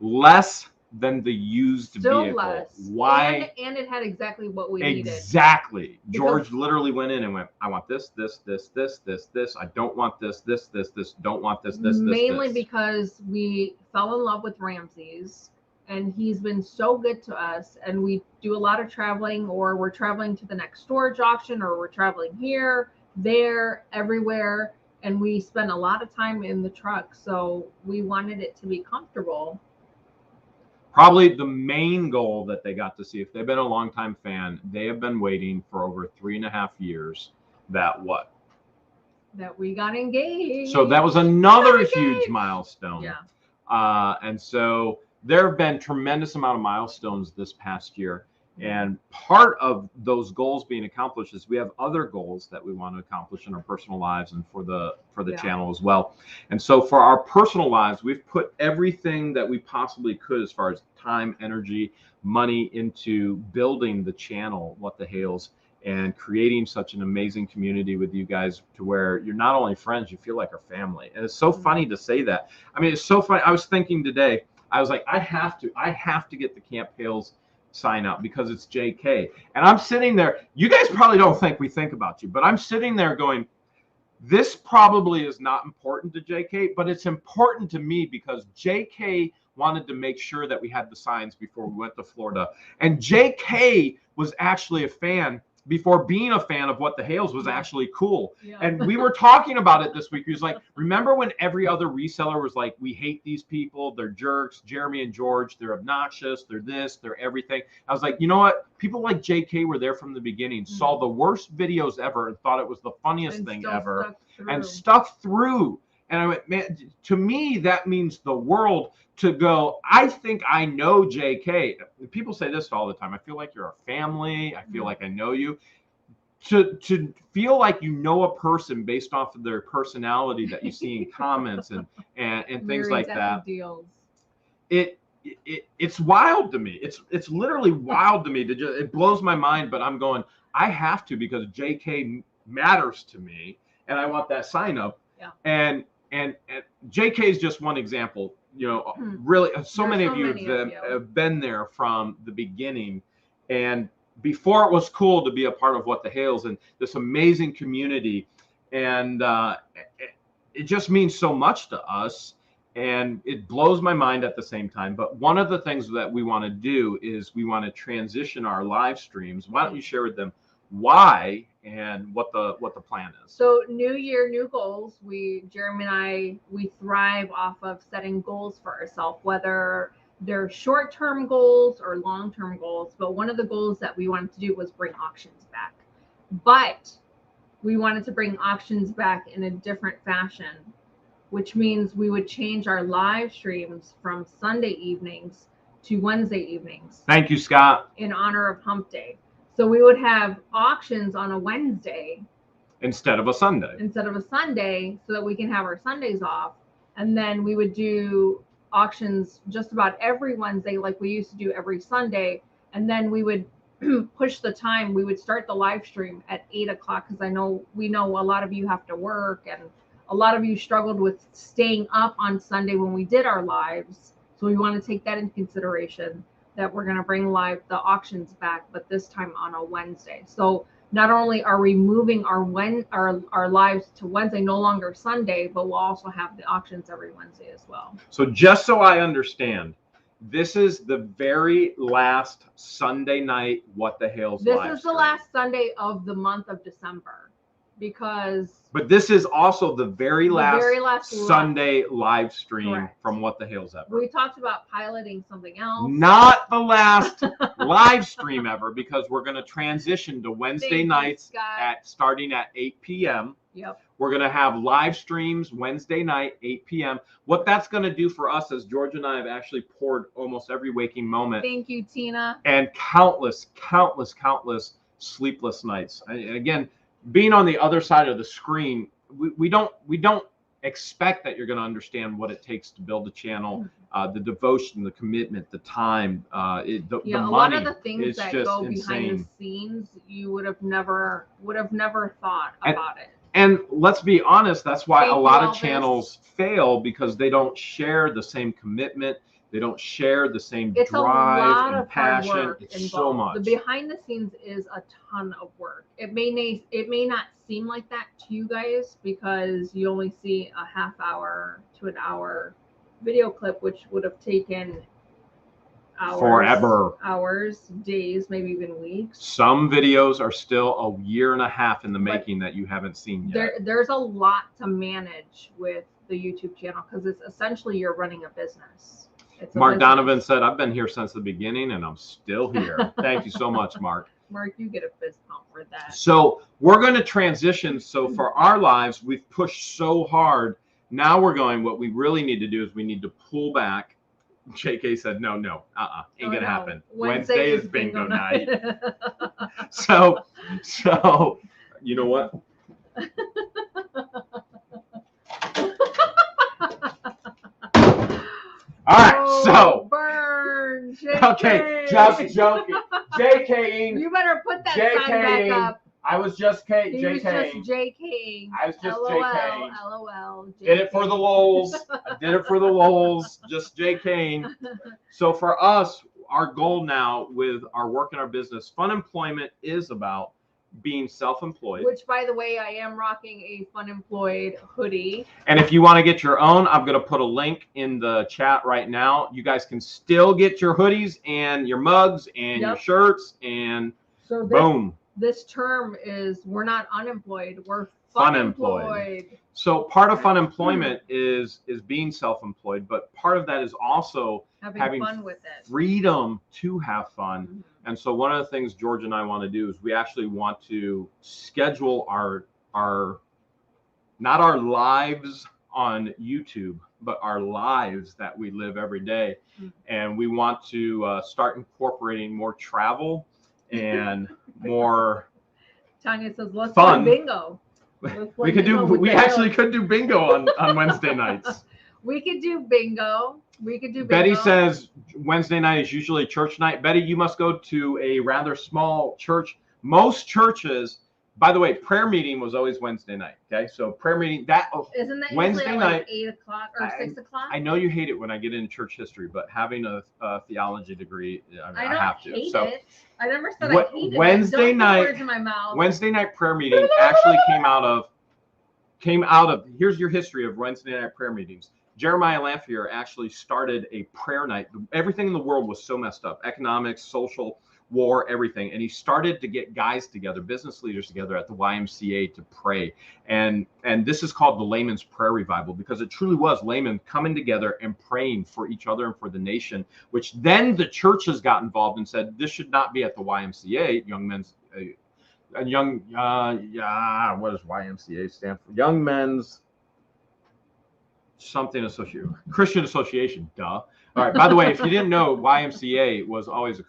Less than the used Still vehicle. less. Why? And it had exactly what we needed. Exactly. George Because literally went in and went, I want this. I don't want this. Don't want this. mainly this. because we fell in love with Ramsey's, and he's been so good to us, and we do a lot of traveling, or we're traveling to the next storage auction, or we're traveling here, there, everywhere, and we spend a lot of time in the truck, so we wanted it to be comfortable. Probably the main goal that they got to see, if they've been a longtime fan, they have been waiting for over 3.5 years that we got engaged. So that was another huge milestone. Yeah. And so there have been tremendous amount of milestones this past year. And part of those goals being accomplished is we have other goals that we want to accomplish in our personal lives and for the channel as well. And so for our personal lives, we've put everything that we possibly could as far as time, energy, money into building the channel, What the Hales, and creating such an amazing community with you guys to where you're not only friends, you feel like a family. And it's so funny to say that. I mean, it's so funny. I was thinking today, I was like, I have to get the Camp Hales sign up because it's JK. And I'm sitting there, you guys probably don't think we think about you, but I'm sitting there going, this probably is not important to JK, but it's important to me because JK wanted to make sure that we had the signs before we went to Florida. And JK was actually a fan before being a fan of What the Hales was actually cool. Yeah. And we were talking about it this week. He was like, remember when every other reseller was like, we hate these people, they're jerks, Jeremy and George, they're obnoxious, they're this, they're everything. I was like, you know what? People like JK were there from the beginning, saw the worst videos ever and thought it was the funniest thing ever and stuck through. And I went, man, to me, that means the world to go, I think I know JK. People say this all the time. I feel like you're a family. I feel like I know you. To feel like you know a person based off of their personality that you see in comments and things like that. Deals. It's wild to me. It's literally wild to me. It blows my mind, but I'm going, I have to because JK matters to me and I want that sign up. Yeah. And JK is just one example. You know, really, so many of you have been there from the beginning. And before it was cool to be a part of What the Hales and this amazing community. And it just means so much to us. And it blows my mind at the same time. But one of the things that we want to do is we want to transition our live streams. Why don't you share with them why and what the plan is? So new year, new goals. Jeremy and I, we thrive off of setting goals for ourselves, whether they're short-term goals or long-term goals. But one of the goals that we wanted to do was bring auctions back. But we wanted to bring auctions back in a different fashion, which means we would change our live streams from Sunday evenings to Wednesday evenings. Thank you, Scott. In honor of Hump Day. So we would have auctions on a Wednesday instead of a Sunday, so that we can have our Sundays off. And then we would do auctions just about every Wednesday like we used to do every Sunday. And then we would push the time. We would start the live stream at 8 o'clock because we know a lot of you have to work and a lot of you struggled with staying up on Sunday when we did our lives. So we want to take that into consideration, that we're going to bring the auctions back, but this time on a Wednesday. So not only are we moving our lives to Wednesday, no longer Sunday, but we'll also have the auctions every Wednesday as well. So just so I understand, this is the very last Sunday night What the Hales live stream. This is the last Sunday of the month of December. But this is also the very last Sunday live stream from What the Hales ever. We talked about piloting something else. Not the last live stream ever, because we're going to transition to Wednesday nights starting at 8 p.m. Yep. We're going to have live streams Wednesday night, 8 p.m. What that's going to do for us is George and I have actually poured almost every waking moment. Thank you, Tina. And countless sleepless nights. And again, being on the other side of the screen, we don't expect that you're going to understand what it takes to build a channel, the devotion, the commitment, the time, the money. A lot of the things that go insane. Behind the scenes, you would have never thought about it. And let's be honest, that's why a lot of channels fail, because they don't share the same commitment. They don't share the same It's a drive lot and of hard passion. work It's involved. so much. The behind the scenes is a ton of work. It may not seem like that to you guys because you only see a half hour to an hour video clip, which would have taken hours, days, maybe even weeks. Some videos are still a year and a half in the making that you haven't seen yet. There's a lot to manage with the YouTube channel because it's essentially you're running a business. Mark Donovan said, I've been here since the beginning and I'm still here. Thank you so much, Mark. Mark, you get a fist pump for that. So we're going to transition. So for our lives, we've pushed so hard. Now we're going, what we really need to do is we need to pull back. JK said, no, ain't gonna happen. Wednesday is bingo night. so, you know what? All right, so burn, JK. Okay, just joking. JKing. You better put that sign back up. I was just JKing. He was just JKing. I was just LOL, JKing. LOL. JK. Did it for the lols. I did it for the lols. Just JKing. So for us, our goal now with our work in our business, Fun Employment is about being self-employed. Which, by the way, I am rocking a Fun Employed hoodie. And if you want to get your own, I'm going to put a link in the chat right now. You guys can still get your hoodies and your mugs and your shirts and so boom. This term is we're not unemployed, we're fun employed. So part of Fun Employment is being self-employed, but part of that is also having fun with it. Freedom to have fun. Mm-hmm. And so one of the things George and I want to do is we actually want to schedule our not our lives on YouTube, but our lives that we live every day. Mm-hmm. And we want to start incorporating more travel and more Tanya says, let's fun. play bingo. We could do. We actually could do bingo on Wednesday nights. We could do bingo. Betty says Wednesday night is usually church night. Betty, you must go to a rather small church. Most churches, by the way, prayer meeting was always Wednesday night. Okay, so prayer meeting isn't that Wednesday night, 8 o'clock or 6 o'clock? I know you hate it when I get into church history, but having a theology degree, I have to. Hate it. I never said I hated Wednesday it. Don't put words in my mouth. Wednesday night prayer meeting actually came out of. Here's your history of Wednesday night prayer meetings. Jeremiah Lamphere actually started a prayer night. Everything in the world was so messed up: economics, social, war, everything. And he started to get guys together, business leaders together at the YMCA to pray. And this is called the Layman's Prayer Revival, because it truly was laymen coming together and praying for each other and for the nation, which then the churches got involved and said, this should not be at the YMCA, Young Men's, what does YMCA stand for? Young Men's something association, Christian Association, duh. All right, by the way, if you didn't know, YMCA was always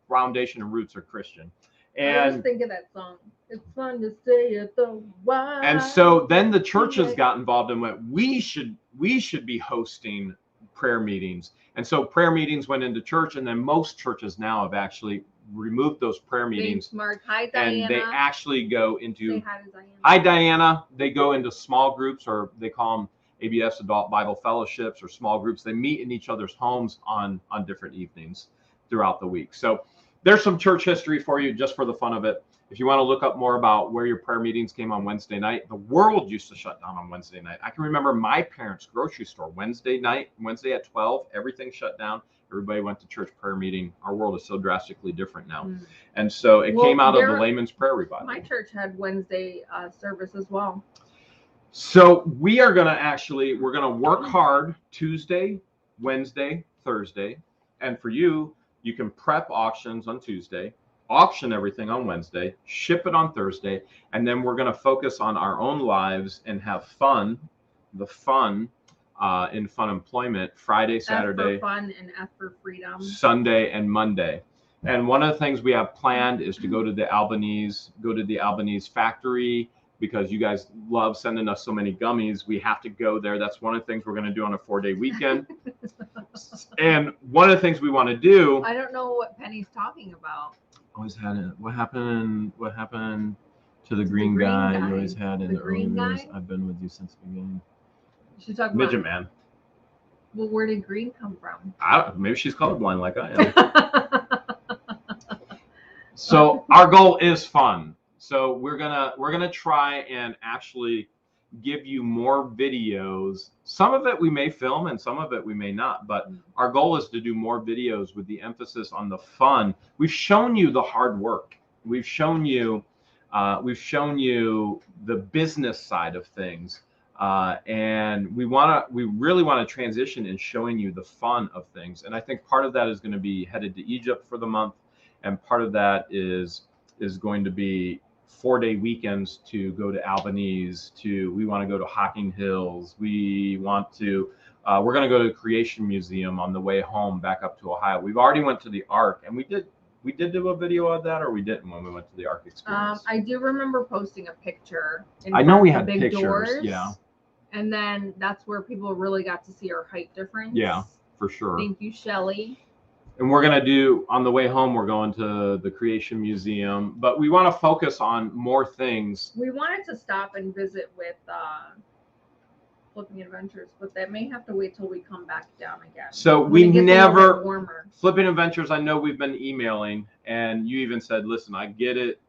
foundation and roots are Christian. And I was thinking that song. It's fun to stay at the Y. And so then the churches got involved and went, we should be hosting prayer meetings. And so prayer meetings went into church, and then most churches now have actually removed those prayer meetings. Smart. Hi, Diana. And they actually go into Say hi to Diana. Hi, Diana. They go into small groups, or they call them ABS, Adult Bible Fellowships, or small groups. They meet in each other's homes on different evenings throughout the week. So there's some church history for you just for the fun of it. If you want to look up more about where your prayer meetings came on Wednesday night, the world used to shut down on Wednesday night. I can remember my parents' grocery store Wednesday at 12, everything shut down. Everybody went to church prayer meeting. Our world is so drastically different now. Mm. And so it came out of the Layman's Prayer Revival. My church had Wednesday service as well. So we're going to work hard Tuesday, Wednesday, Thursday. And for you can prep auctions on Tuesday, auction everything on Wednesday, ship it on Thursday, and then we're going to focus on our own lives and have fun, in Fun Employment, Friday, Saturday, F for fun and F for freedom, Sunday and Monday. And one of the things we have planned is to go to the Albanese factory, because you guys love sending us so many gummies. We have to go there. That's one of the things we're going to do on a 4-day weekend. And one of the things we want to do. I don't know what Penny's talking about. Always had it. What happened to the green guy you always had in the early years? I've been with you since the beginning. She's talking Midget about Man. Well, where did green come from? Maybe she's colorblind like I am. So our goal is fun. So we're gonna try and actually give you more videos. Some of it we may film and some of it we may not, but our goal is to do more videos with the emphasis on the fun. We've shown you the hard work. We've shown you the business side of things. And we really want to transition in showing you the fun of things. And I think part of that is going to be headed to Egypt for the month. And part of that is going to be 4-day weekends to go to Albanese, we want to go to Hocking Hills. We're going to go to the Creation Museum on the way home back up to Ohio. We've already went to the Ark, and we did do a video of that, or we didn't when we went to the Ark experience. I do remember posting a picture. I know we had big pictures, doors, yeah. And then that's where people really got to see our height difference. Yeah, for sure. Thank you, Shelly. And we're going to do, on the way home, we're going to the Creation Museum, but we want to focus on more things. We wanted to stop and visit with Flipping Adventures, but that may have to wait till we come back down again. So we never, warmer. Flipping Adventures, I know we've been emailing, and you even said, listen, I get it.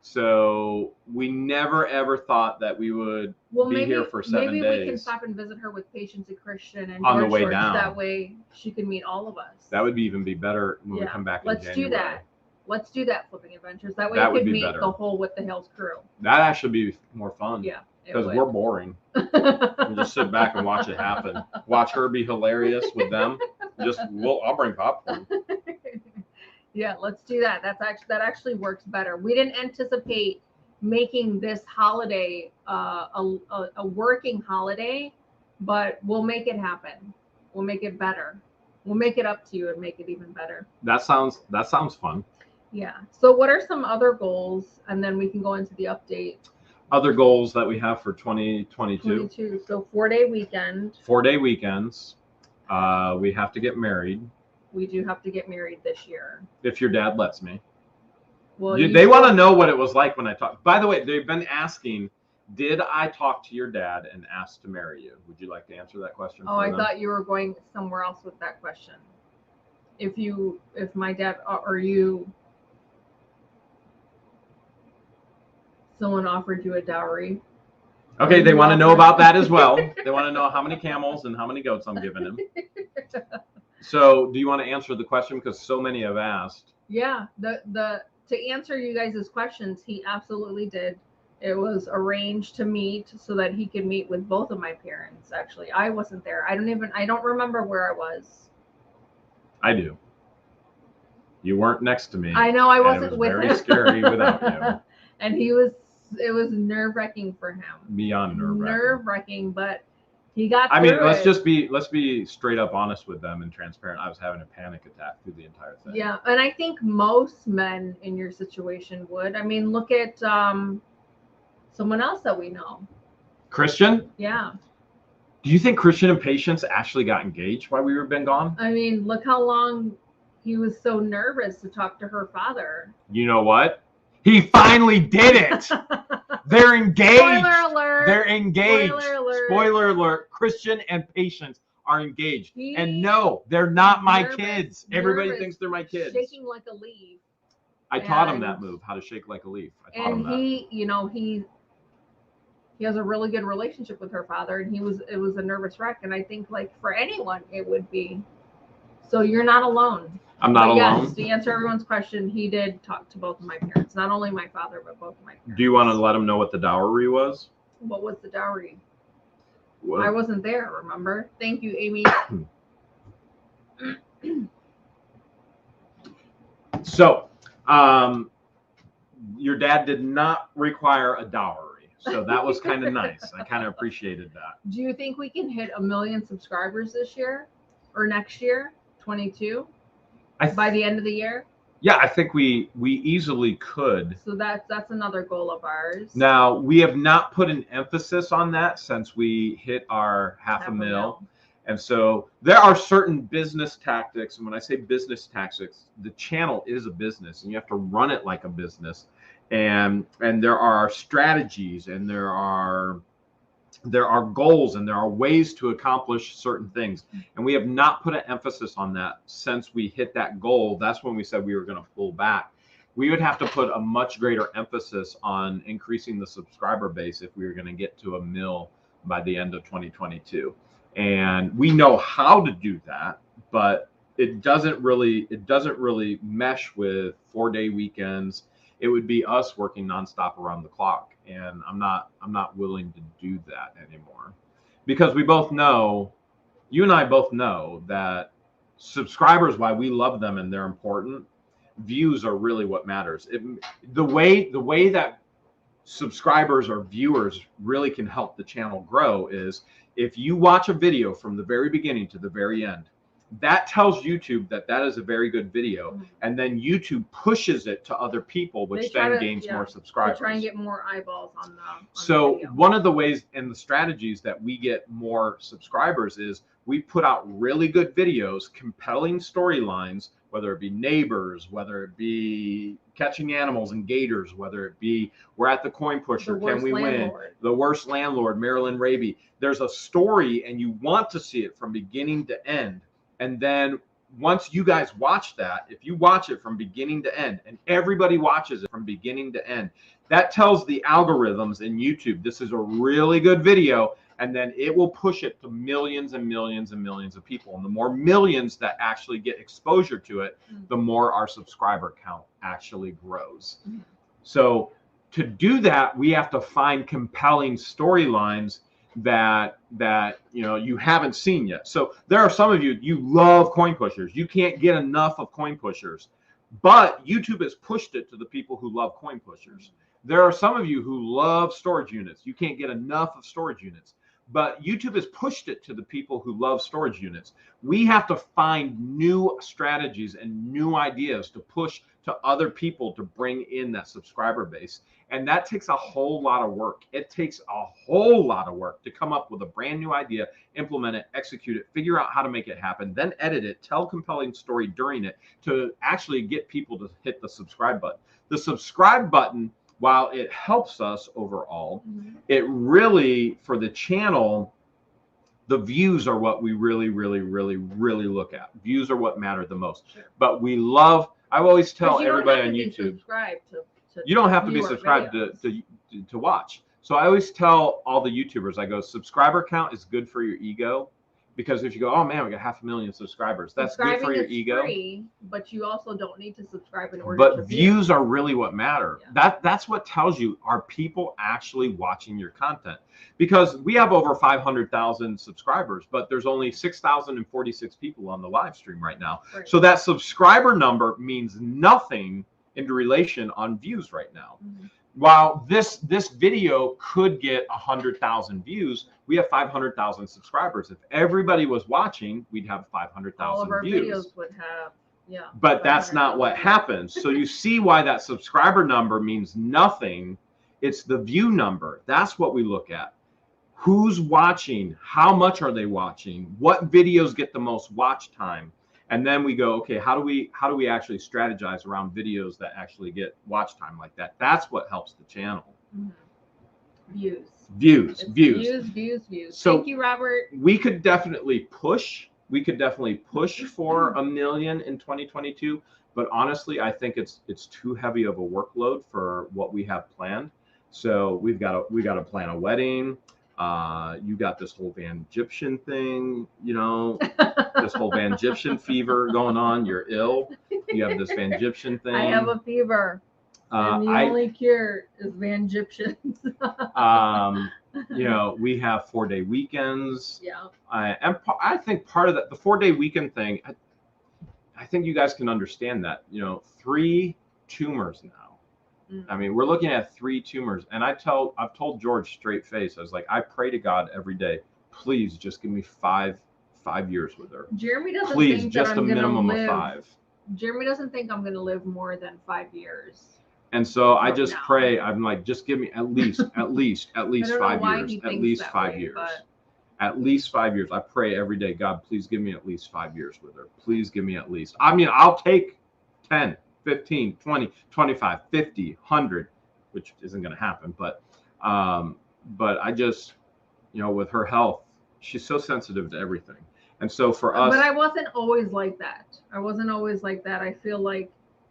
So we never ever thought that we would be here for 7 days. Maybe we can stop and visit her with Patience and Christian and on the George way Shorts. down. That way she can meet all of us. That would even be better when we come back in January. Let's do that. Let's do that, Flipping Adventures. That way That we would could be meet better. the whole With the Hales crew. That actually be more fun. Yeah. Because we're boring. We'll just sit back and watch it happen. Watch her be hilarious with them. I'll bring popcorn. Yeah, let's do that. That actually works better. We didn't anticipate making this holiday a working holiday, but we'll make it happen. We'll make it better. We'll make it up to you and make it even better. That sounds fun. Yeah. So what are some other goals? And then we can go into the update. Other goals that we have for 2022. So 4-day weekend. 4-day weekends. We have to get married. We do have to get married this year. If your dad lets me. Well, they want to know what it was like when I talked. By the way, they've been asking, did I talk to your dad and ask to marry you? Would you like to answer that question? Oh, I thought you were going somewhere else with that question. If my dad or you, someone offered you a dowry. Okay, they want to know about that as well. They want to know how many camels and how many goats I'm giving him. So, do you want to answer the question because so many have asked? Yeah, to answer you guys' questions, he absolutely did. It was arranged to meet so that he could meet with both of my parents. Actually, I wasn't there. I don't remember where I was. I do. You weren't next to me. I know I wasn't with him. Very scary without you. And it was nerve-wracking for him. Beyond nerve-wracking. Nerve-wracking, but he got through let's be straight up honest with them and transparent. I was having a panic attack through the entire thing. Yeah, and I think most men in your situation would. I mean, look at someone else that we know. Christian? Yeah. Do you think Christian and Patience actually got engaged while we were been gone? I mean, look how long he was so nervous to talk to her father. You know what? He finally did it. They're engaged. Spoiler alert. They're engaged. Spoiler alert. Spoiler alert. Christian and Patience are engaged. And no, they're not my kids. Everybody thinks they're my kids. Shaking like a leaf. I taught him that move, how to shake like a leaf. I taught him that. And he has a really good relationship with her father, and it was a nervous wreck. And I think, like, for anyone, it would be. So you're not alone. I'm not alone. Yes, to answer everyone's question, he did talk to both of my parents. Not only my father, but both of my parents. Do you want to let him know what the dowry was? What was the dowry? What? I wasn't there, remember? Thank you, Amy. So, your dad did not require a dowry. So that was kind of nice. I kind of appreciated that. Do you think we can hit 1 million subscribers this year or next year, 22? By the end of the year? Yeah, I think we easily could. So that's another goal of ours. Now, we have not put an emphasis on that since we hit our half a mil. And so there are certain business tactics. And when I say business tactics, the channel is a business and you have to run it like a business. And there are strategies and there are there are goals and there are ways to accomplish certain things. And we have not put an emphasis on that since we hit that goal. That's when we said we were going to pull back. We would have to put a much greater emphasis on increasing the subscriber base if we were going to get to 1 mil by the end of 2022. And we know how to do that, but it doesn't really mesh with 4-day weekends. It would be us working nonstop around the clock, and I'm not willing to do that anymore, because we both know, you and I both know, that subscribers, while we love them and they're important, views are really what matters. The way that subscribers or viewers really can help the channel grow is if you watch a video from the very beginning to the very end. That tells YouTube that that is a very good video, and then YouTube pushes it to other people, which then gains more subscribers. They try and get more eyeballs on the so video. One of the ways and the strategies that we get more subscribers is we put out really good videos, compelling storylines, whether it be neighbors, whether it be catching animals and gators, whether it be we're at the coin pusher, can we win? The worst landlord, Marilyn Raby. There's a story and you want to see it from beginning to end. And then once you guys watch that, if you watch it from beginning to end, and everybody watches it from beginning to end, that tells the algorithms in YouTube this is a really good video, and then it will push it to millions and millions and millions of people. And the more millions that actually get exposure to it, the more our subscriber count actually grows. So to do that, we have to find compelling storylines that you haven't seen yet. So there are some of you love coin pushers. You can't get enough of coin pushers, but YouTube has pushed it to the people who love coin pushers. There are some of you who love storage units. You can't get enough of storage units, but YouTube has pushed it to the people who love storage units. We have to find new strategies and new ideas to push to other people to bring in that subscriber base. And that takes a whole lot of work. It takes a whole lot of work to come up with a brand new idea, implement it, execute it, figure out how to make it happen, then edit it, tell a compelling story during it to actually get people to hit the subscribe button. The subscribe button, while it helps us overall, it really, for the channel, the views are what we really look at. Views are what matter the most. But we love, I always tell everybody on YouTube, you don't have to be subscribed to watch. So I always tell all the YouTubers, I go, subscriber count is good for your ego. Because if you go, oh man, we got 500,000 subscribers, that's good for your ego. Free, but you also don't need to subscribe in order to views are really what matter. That's what tells you, are people actually watching your content? Because we have over 500,000 subscribers, but there's only 6,046 people on the live stream right now. So that subscriber number means nothing in relation on views right now. While this video could get 100,000 views, we have 500,000 subscribers. If everybody was watching, we'd have 500,000 views. All of our videos would have, But that's not what happens. So you see why that subscriber number means nothing. It's the view number. That's what we look at. Who's watching? How much are they watching? What videos get the most watch time? And then we go, okay, how do we actually strategize around videos that actually get watch time like that? That's what helps the channel. Views. So thank you, Robert. We could definitely push for 1 million in 2022, but honestly, I think it's too heavy of a workload for what we have planned. So we got to plan a wedding. You got this whole Van Egyptian thing, this whole Van Egyptian fever going on. You're ill. You have this Van Egyptian thing. I have a fever. And the only cure is Van Egyptians. We have 4-day weekends. And I think part of that, the 4-day weekend thing, I think you guys can understand that. 3 tumors now. I mean, we're looking at 3 tumors, and I've told George straight face, I was like, I pray to God every day, please just give me 5 years with her. Jeremy doesn't please, think just that a I'm minimum live, of 5. Jeremy doesn't think I'm going to live more than 5 years. And so I just pray. I'm like, just give me at least 5 years. At least 5 years. At least 5 years. I pray every day, God, please give me at least 5 years with her. Please give me at least. I mean, I'll take 10. 15, 20, 25, 50, 100, which isn't going to happen. But I just, you know, with her health, she's so sensitive to everything. And so for us, but I wasn't always like that. I wasn't always like that. I feel like,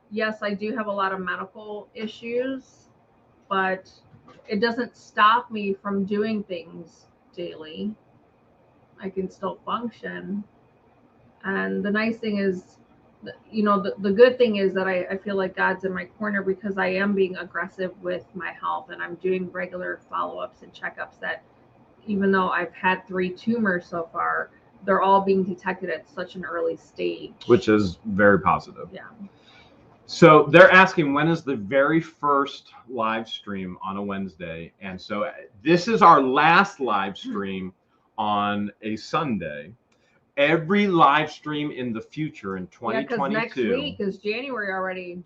yes, I do have a lot of medical issues, but it doesn't stop me from doing things daily. I can still function. And the nice thing is, you know, the good thing is that I feel like God's in my corner because I am being aggressive with my health and I'm doing regular follow-ups and checkups that even though I've had 3 tumors so far, they're all being detected at such an early stage. which is very positive. Yeah. So they're asking when is the very first live stream on a Wednesday. And so this is our last live stream on a Sunday. Every live stream in the future in 2022. Yeah, because next week is January already.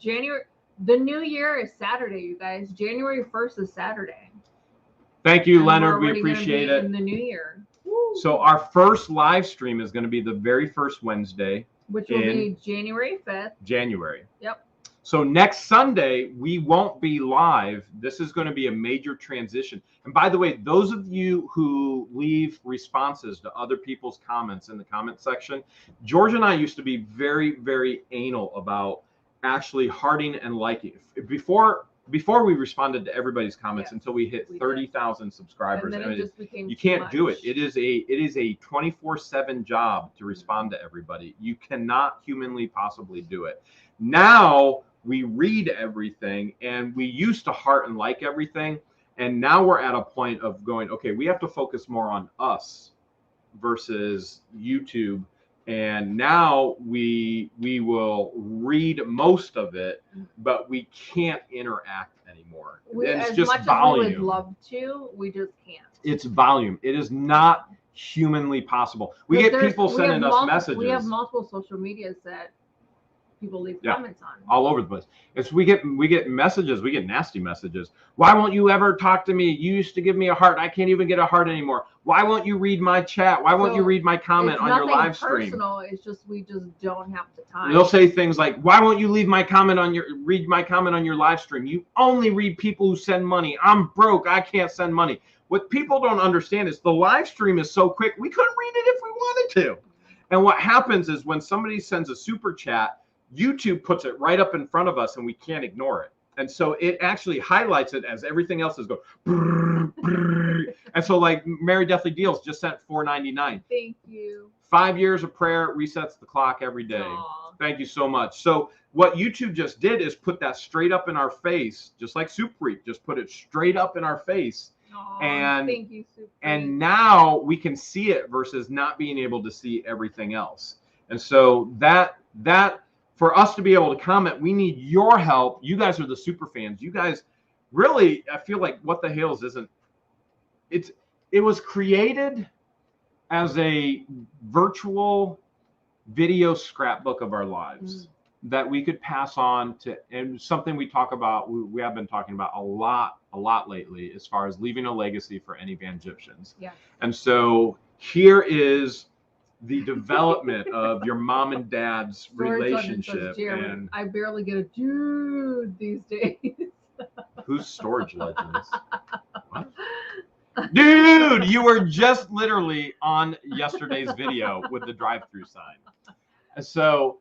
The new year is Saturday, you guys. January 1st is Saturday. Thank you, And Leonard. we're We already gonna appreciate be it. in the new year. So our first live stream is going to be the very first Wednesday, which will be January 5th. January. Yep. So next Sunday, we won't be live. This is going to be a major transition. And by the way, those of you who leave responses to other people's comments in the comment section, George and I used to be very, very anal about actually hearting and liking. Before we responded to everybody's comments until we hit 30,000 subscribers. And then it just became you can't much. do it. It is a 24/7 job to respond to everybody. You cannot humanly possibly do it. Now we read everything, and we used to heart and like everything, and now we're at a point of going, okay, we have to focus more on us versus YouTube. And now we will read most of it, but we can't interact anymore. It's as just much volume. as we would love to, we just can't. It's volume. It is not humanly possible. We get people sending us messages. We have multiple social medias that people leave comments on. All over the place. It's we get messages, we get nasty messages. Why won't you ever talk to me? You used to give me a heart. I can't even get a heart anymore. Why won't you read my chat? Why won't you read my comment on your live stream? Personal, it's just we just don't have the time. They'll say things like, why won't you read my comment on your live stream? You only read people who send money. I'm broke. I can't send money. What people don't understand is the live stream is so quick, we couldn't read it if we wanted to. And what happens is when somebody sends a super chat, YouTube puts it right up in front of us and we can't ignore it. And so it actually highlights it as everything else is going. Brrr, brrr. And so like Mary Deathly Deals just sent $4.99. Thank you. 5 years of prayer resets the clock every day. Aww. Thank you so much. So what YouTube just did is put that straight up in our face, just like Soup Freak, just put it straight up in our face. Aww, and thank you, Soup Freak. And now we can see it versus not being able to see everything else. And so that for us to be able to comment, we need your help. You guys are the super fans. You guys really, I feel like What the Hales isn't, it was created as a virtual video scrapbook of our lives that we could pass on to, and something we talk about, we have been talking about a lot lately as far as leaving a legacy for any Egyptians. Yeah. And so here is the development of your mom and dad's relationship. And I barely get a dude these days. Who's Storage Legends? What? Dude, you were just literally on yesterday's video with the drive-through sign. So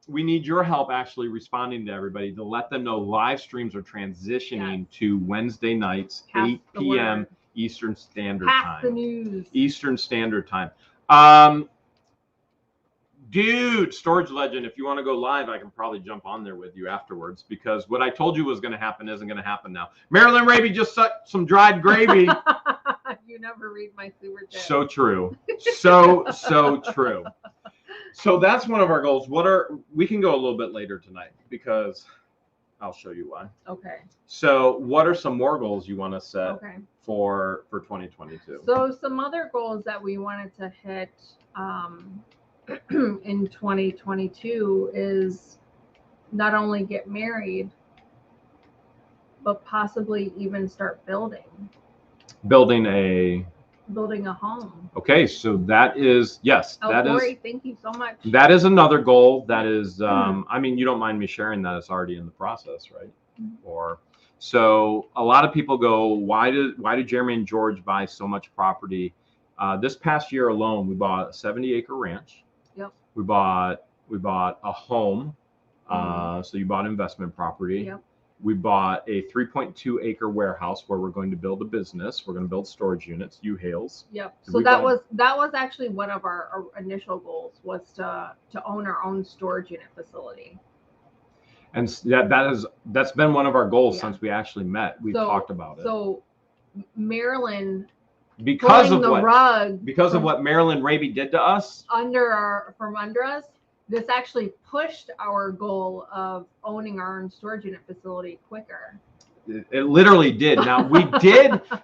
we need your help actually responding to everybody to let them know live streams are transitioning to Wednesday nights, 8 p.m. Eastern Standard Time. The news. Eastern Standard Time. Dude, Storage Legend, if you want to go live, I can probably jump on there with you afterwards, because what I told you was going to happen isn't going to happen now. Marilyn Raby just sucked some dried gravy. You never read my super chat. So true. So true. So that's one of our goals. We can go a little bit later tonight because I'll show you why. Okay. So what are some more goals you want to set for 2022? So some other goals that we wanted to hit in 2022 is not only get married, but possibly even start building a home. Okay, so that is, yes, Lori, thank you so much. That is another goal. That is, I mean, you don't mind me sharing that it's already in the process, right? Or so a lot of people go, why do Jeremy and George buy so much property? This past year alone, we bought a 70-acre ranch. Yep. We bought a home. So you bought investment property. Yep. We bought a 3.2-acre warehouse where we're going to build a business. We're going to build storage units, Hales. Yep. So that was actually one of our initial goals, was to own our own storage unit facility. And that's been one of our goals since we actually met. We've talked about it. So Marilyn, because of what Marilyn Raby did to us from under us, this actually pushed our goal of owning our own storage unit facility quicker. It literally did. Now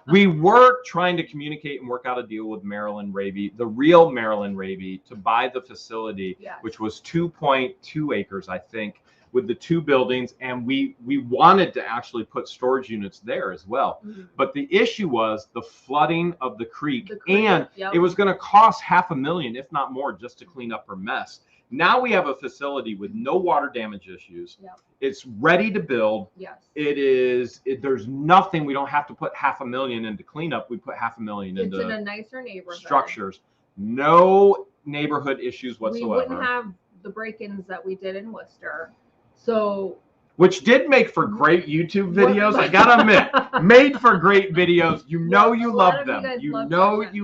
we were trying to communicate and work out a deal with Marilyn Raby, the real Marilyn Raby, to buy the facility, which was 2.2 acres, I think, with the 2 buildings. And we wanted to actually put storage units there as well. Mm-hmm. But the issue was the flooding of the creek and it was going to cost $500,000, if not more, just to clean up her mess. Now we have a facility with no water damage issues. Yep. It's ready to build. Yes. There's nothing. We don't have to put $500,000 into cleanup. We put $500,000 into. It's in a nicer neighborhood. Structures. No neighborhood issues whatsoever. We wouldn't have the break-ins that we did in Wooster. So. Which did make for great YouTube videos. I gotta admit, made for great videos. You loved them. You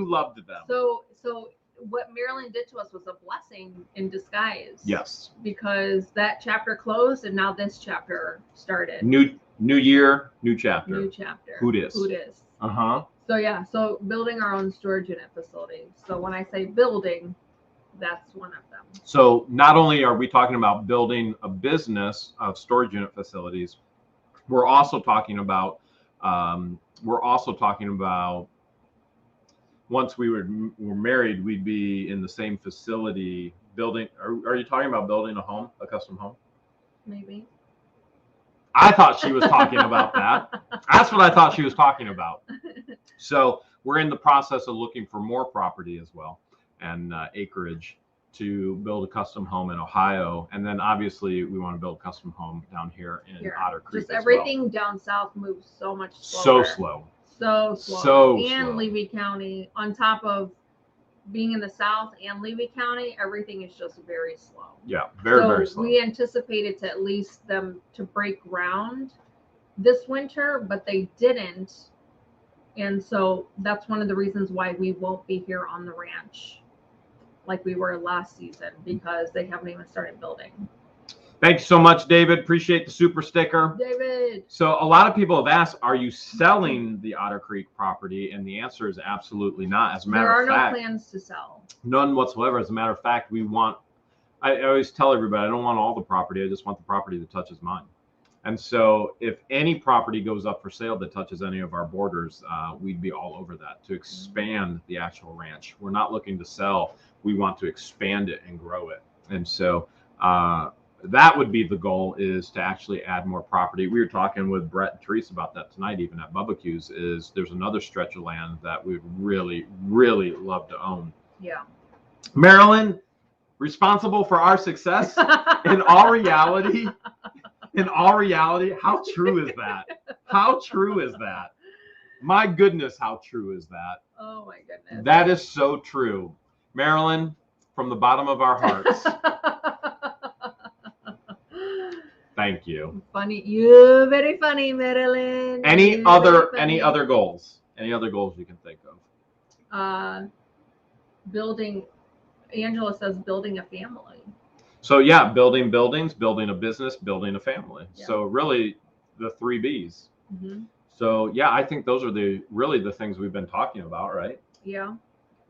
loved them. So what Marilyn did to us was a blessing in disguise. Yes. Because that chapter closed and now this chapter started. New year, new chapter. New chapter. Who dis? So so building our own storage unit facility. So when I say building, that's one of them. So not only are we talking about building a business of storage unit facilities, we're also talking about once we were married, we'd be in the same facility building. Are you talking about building a custom home? Maybe. I thought she was talking about that. That's what I thought she was talking about. So we're in the process of looking for more property as well and acreage to build a custom home in Ohio. And then obviously we want to build a custom home down here in Otter Creek. Just everything down south moves so much slower. So slow. And Levy County, on top of being in the south and Levy County, everything is just very slow. Yeah, very slow. We anticipated to at least them to break ground this winter, but they didn't. And so that's one of the reasons why we won't be here on the ranch like we were last season, because they haven't even started building. Thank you so much, David. Appreciate the super sticker. David. So a lot of people have asked, are you selling the Otter Creek property? And the answer is absolutely not. As a matter of fact, there are no plans to sell. None whatsoever. As a matter of fact, I always tell everybody, I don't want all the property. I just want the property that touches mine. And so if any property goes up for sale that touches any of our borders, we'd be all over that to expand the actual ranch. We're not looking to sell. We want to expand it and grow it. And so that would be the goal, is to actually add more property. We were talking with Brett and Therese about that tonight, even at Bubba-Q's, is there's another stretch of land that we'd really, really love to own. Yeah. Marilyn, responsible for our success in all reality. In all reality, how true is that? How true is that? My goodness, how true is that? Oh my goodness. That is so true. Marilyn, from the bottom of our hearts. Thank you. Funny. You're very funny, Marilyn. Any other goals? Any other goals you can think of? Building, Angela says building a family. So yeah, building buildings, building a business, building a family. Yeah. So really the 3 B's. Mm-hmm. So yeah, I think those are really the things we've been talking about, right? Yeah.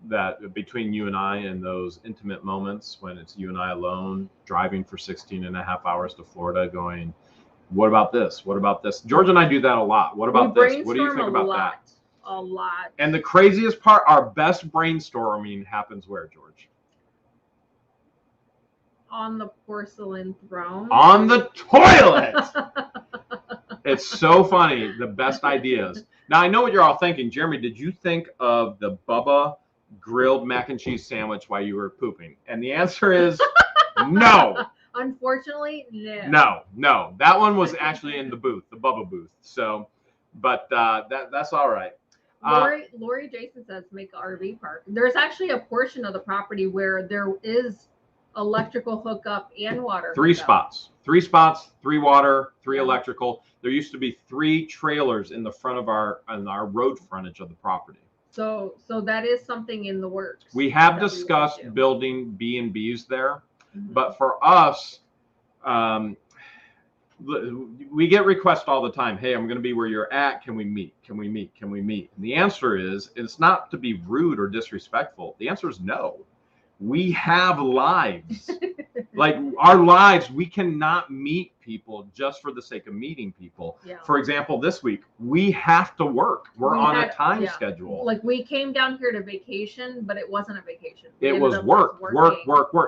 That between you and I and those intimate moments when it's you and I alone driving for 16 and a half hours to Florida going, what about this? What about this? George and I do that a lot. What about this? What do you think about that? A lot. And the craziest part, our best brainstorming happens where, George? On the porcelain throne. On the toilet. It's so funny. The best ideas. Now, I know what you're all thinking. Jeremy, did you think of the Bubba grilled mac and cheese sandwich while you were pooping? And the answer is no. Unfortunately, no. No, that one was actually in the booth, the Bubba booth. So, but that's all right. Lori Jason says make an RV park. There's actually a portion of the property where there is electrical hookup and water. Three hookup. spots, 3 water, 3 Yeah. electrical. There used to be 3 trailers in the front of our road frontage of the property. So that is something in the works. We have discussed building B&Bs there, Mm-hmm. but for us, we get requests all the time. Hey, I'm going to be where you're at. Can we meet? Can we meet? Can we meet? And the answer is, it's not to be rude or disrespectful. The answer is no. We have lives. Like our lives, we cannot meet people just for the sake of meeting people. Yeah. For example, this week, we have to work. We're on a time schedule. Like we came down here to vacation, but it wasn't a vacation. It was work.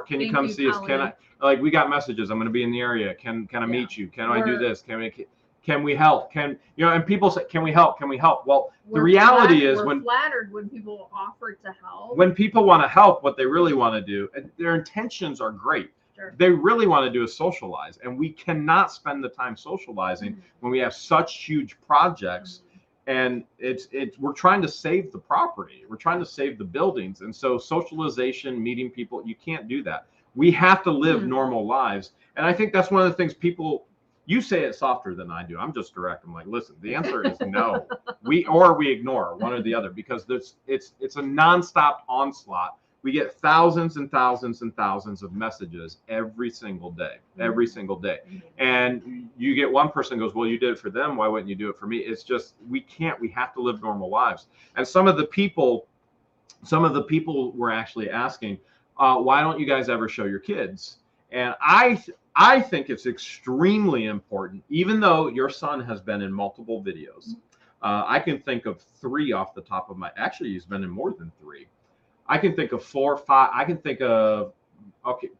Can you come see us? Can I? Like we got messages. I'm going to be in the area. Can I meet you? Can I do this? Can we help? And people say, can we help? Can we help? Well, the reality is we're flattered when people offer to help. When people want to help, what they really want to do, their intentions are great. Sure. They really want to do is socialize, and we cannot spend the time socializing when we have such huge projects. And we're trying to save the property. We're trying to save the buildings. And so socialization, meeting people, you can't do that. We have to live normal lives. And I think that's one of the things you say it softer than I do. I'm just direct. I'm like, listen, the answer is no. We ignore one or the other, because it's a nonstop onslaught. We get thousands and thousands and thousands of messages every single day, And you get one person goes, well, you did it for them. Why wouldn't you do it for me? It's just, we can't. We have to live normal lives. And some of the people were actually asking, why don't you guys ever show your kids? And I think it's extremely important, even though your son has been in multiple videos. I can think of 3 off the top of actually, he's been in more than 3. I can think of 4 or 5. I can think of,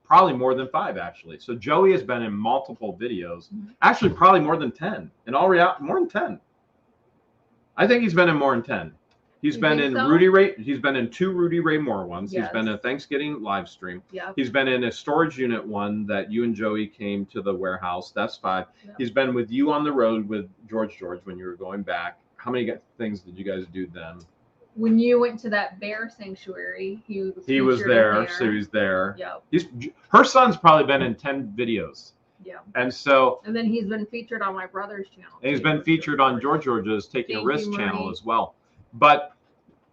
probably more than 5, actually. So Joey has been in multiple videos, actually probably more than 10. In all reality, more than 10. I think he's been in more than 10. He's been in Rudy Ray. He's been in 2 Rudy Ray Moore ones. Yes. He's been in a Thanksgiving live stream. Yep. He's been in a storage unit one that you and Joey came to the warehouse. That's 5. Yep. He's been with you on the road with George when you were going back. How many things did you guys do then? When you went to that bear sanctuary, he was there. So he's there. Yep. Her son's probably been in 10 videos. Yeah. And then he's been featured on my brother's channel. And he's been featured on George's Taking a Risk channel as well. But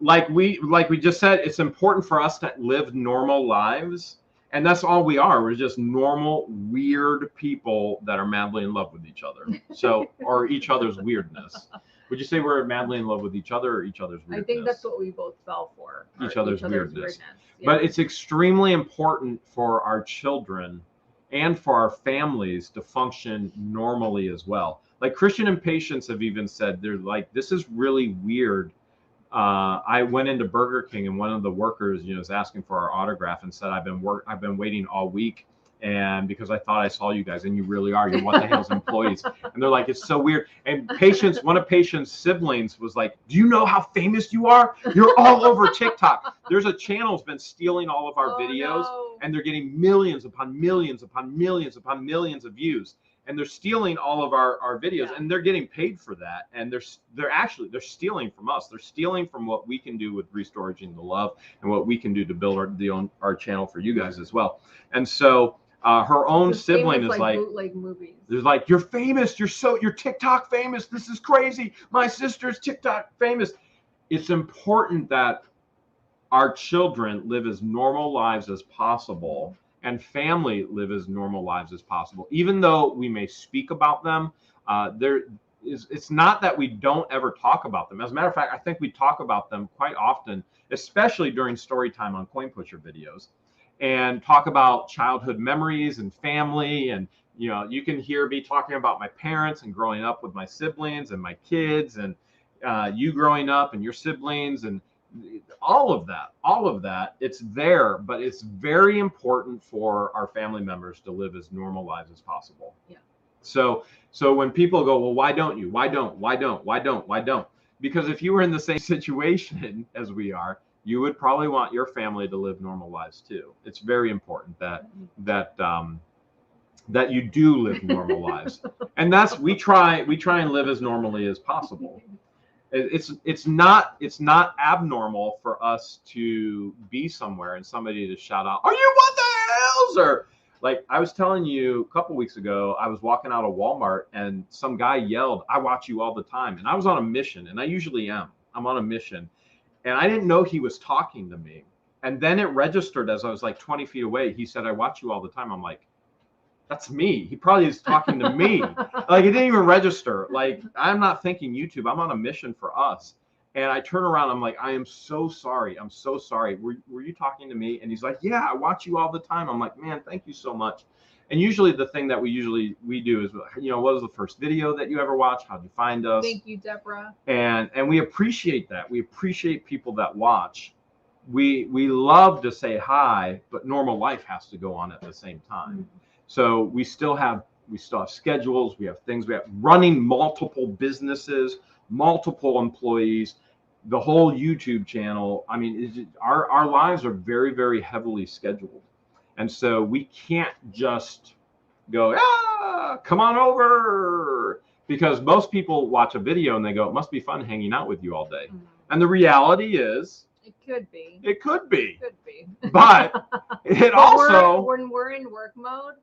like we just said, it's important for us to live normal lives, and that's all we are. We're just normal, weird people that are madly in love with each other. So, or each other's weirdness. Would you say we're madly in love with each other or each other's weirdness? I think that's what we both fell for. Each other's weirdness. Yeah. But it's extremely important for our children and for our families to function normally as well. Like Christian and Patience have even said, they're like, this is really weird. I went into Burger King and one of the workers, was asking for our autograph and said, I've been waiting all week, and because I thought I saw you guys, and you really are. You're What the Hale's employees. And they're like, it's so weird. And one of Patience's siblings was like, do you know how famous you are? You're all over TikTok. There's a channel that's been stealing all of our videos, and they're getting millions upon millions upon millions upon millions of views. And they're stealing all of our videos, and they're getting paid for that. And they're stealing from us. They're stealing from what we can do with Restoring the Love and what we can do to build our channel for you guys as well. And so her own sibling is like, bootleg movies. There's like, you're famous. You're TikTok famous. This is crazy. My sister's TikTok famous. It's important that our children live as normal lives as possible, and family live as normal lives as possible. Even though we may speak about them, it's not that we don't ever talk about them. As a matter of fact, I think we talk about them quite often, especially during story time on Coin Pusher videos, and talk about childhood memories and family. And, you can hear me talking about my parents and growing up with my siblings and my kids, and you growing up and your siblings, and all of that, it's there. But it's very important for our family members to live as normal lives as possible. Yeah. So when people go, well, why don't you? Why don't? Because if you were in the same situation as we are, you would probably want your family to live normal lives too. It's very important that that you do live normal lives. And that's, we try and live as normally as possible. It's not abnormal for us to be somewhere and somebody to shout out, "Are you what the hells?" Or like I was telling you a couple weeks ago, I was walking out of Walmart and some guy yelled, "I watch you all the time." And I was on a mission, and I usually am. I'm on a mission. And I didn't know he was talking to me. And then it registered as I was like 20 feet away. He said, "I watch you all the time." I'm like, that's me. He probably is talking to me. Like, it didn't even register. Like, I'm not thinking YouTube. I'm on a mission for us. And I turn around. I'm like, "I am so sorry. I'm so sorry. Were you talking to me?" And he's like, "Yeah, I watch you all the time." I'm like, "Man, thank you so much." And usually the thing that we do is, what was the first video that you ever watched? How'd you find us? Thank you, Deborah. And we appreciate that. We appreciate people that watch. We love to say hi, but normal life has to go on at the same time. Mm-hmm. So we still have schedules. We have things. We have running multiple businesses, multiple employees, the whole YouTube channel. I mean, our lives are very, very heavily scheduled. And so we can't just go, come on over. Because most people watch a video and they go, "It must be fun hanging out with you all day." Mm-hmm. And the reality is, it could be. It could be. Could be. But it also, when we're in work mode,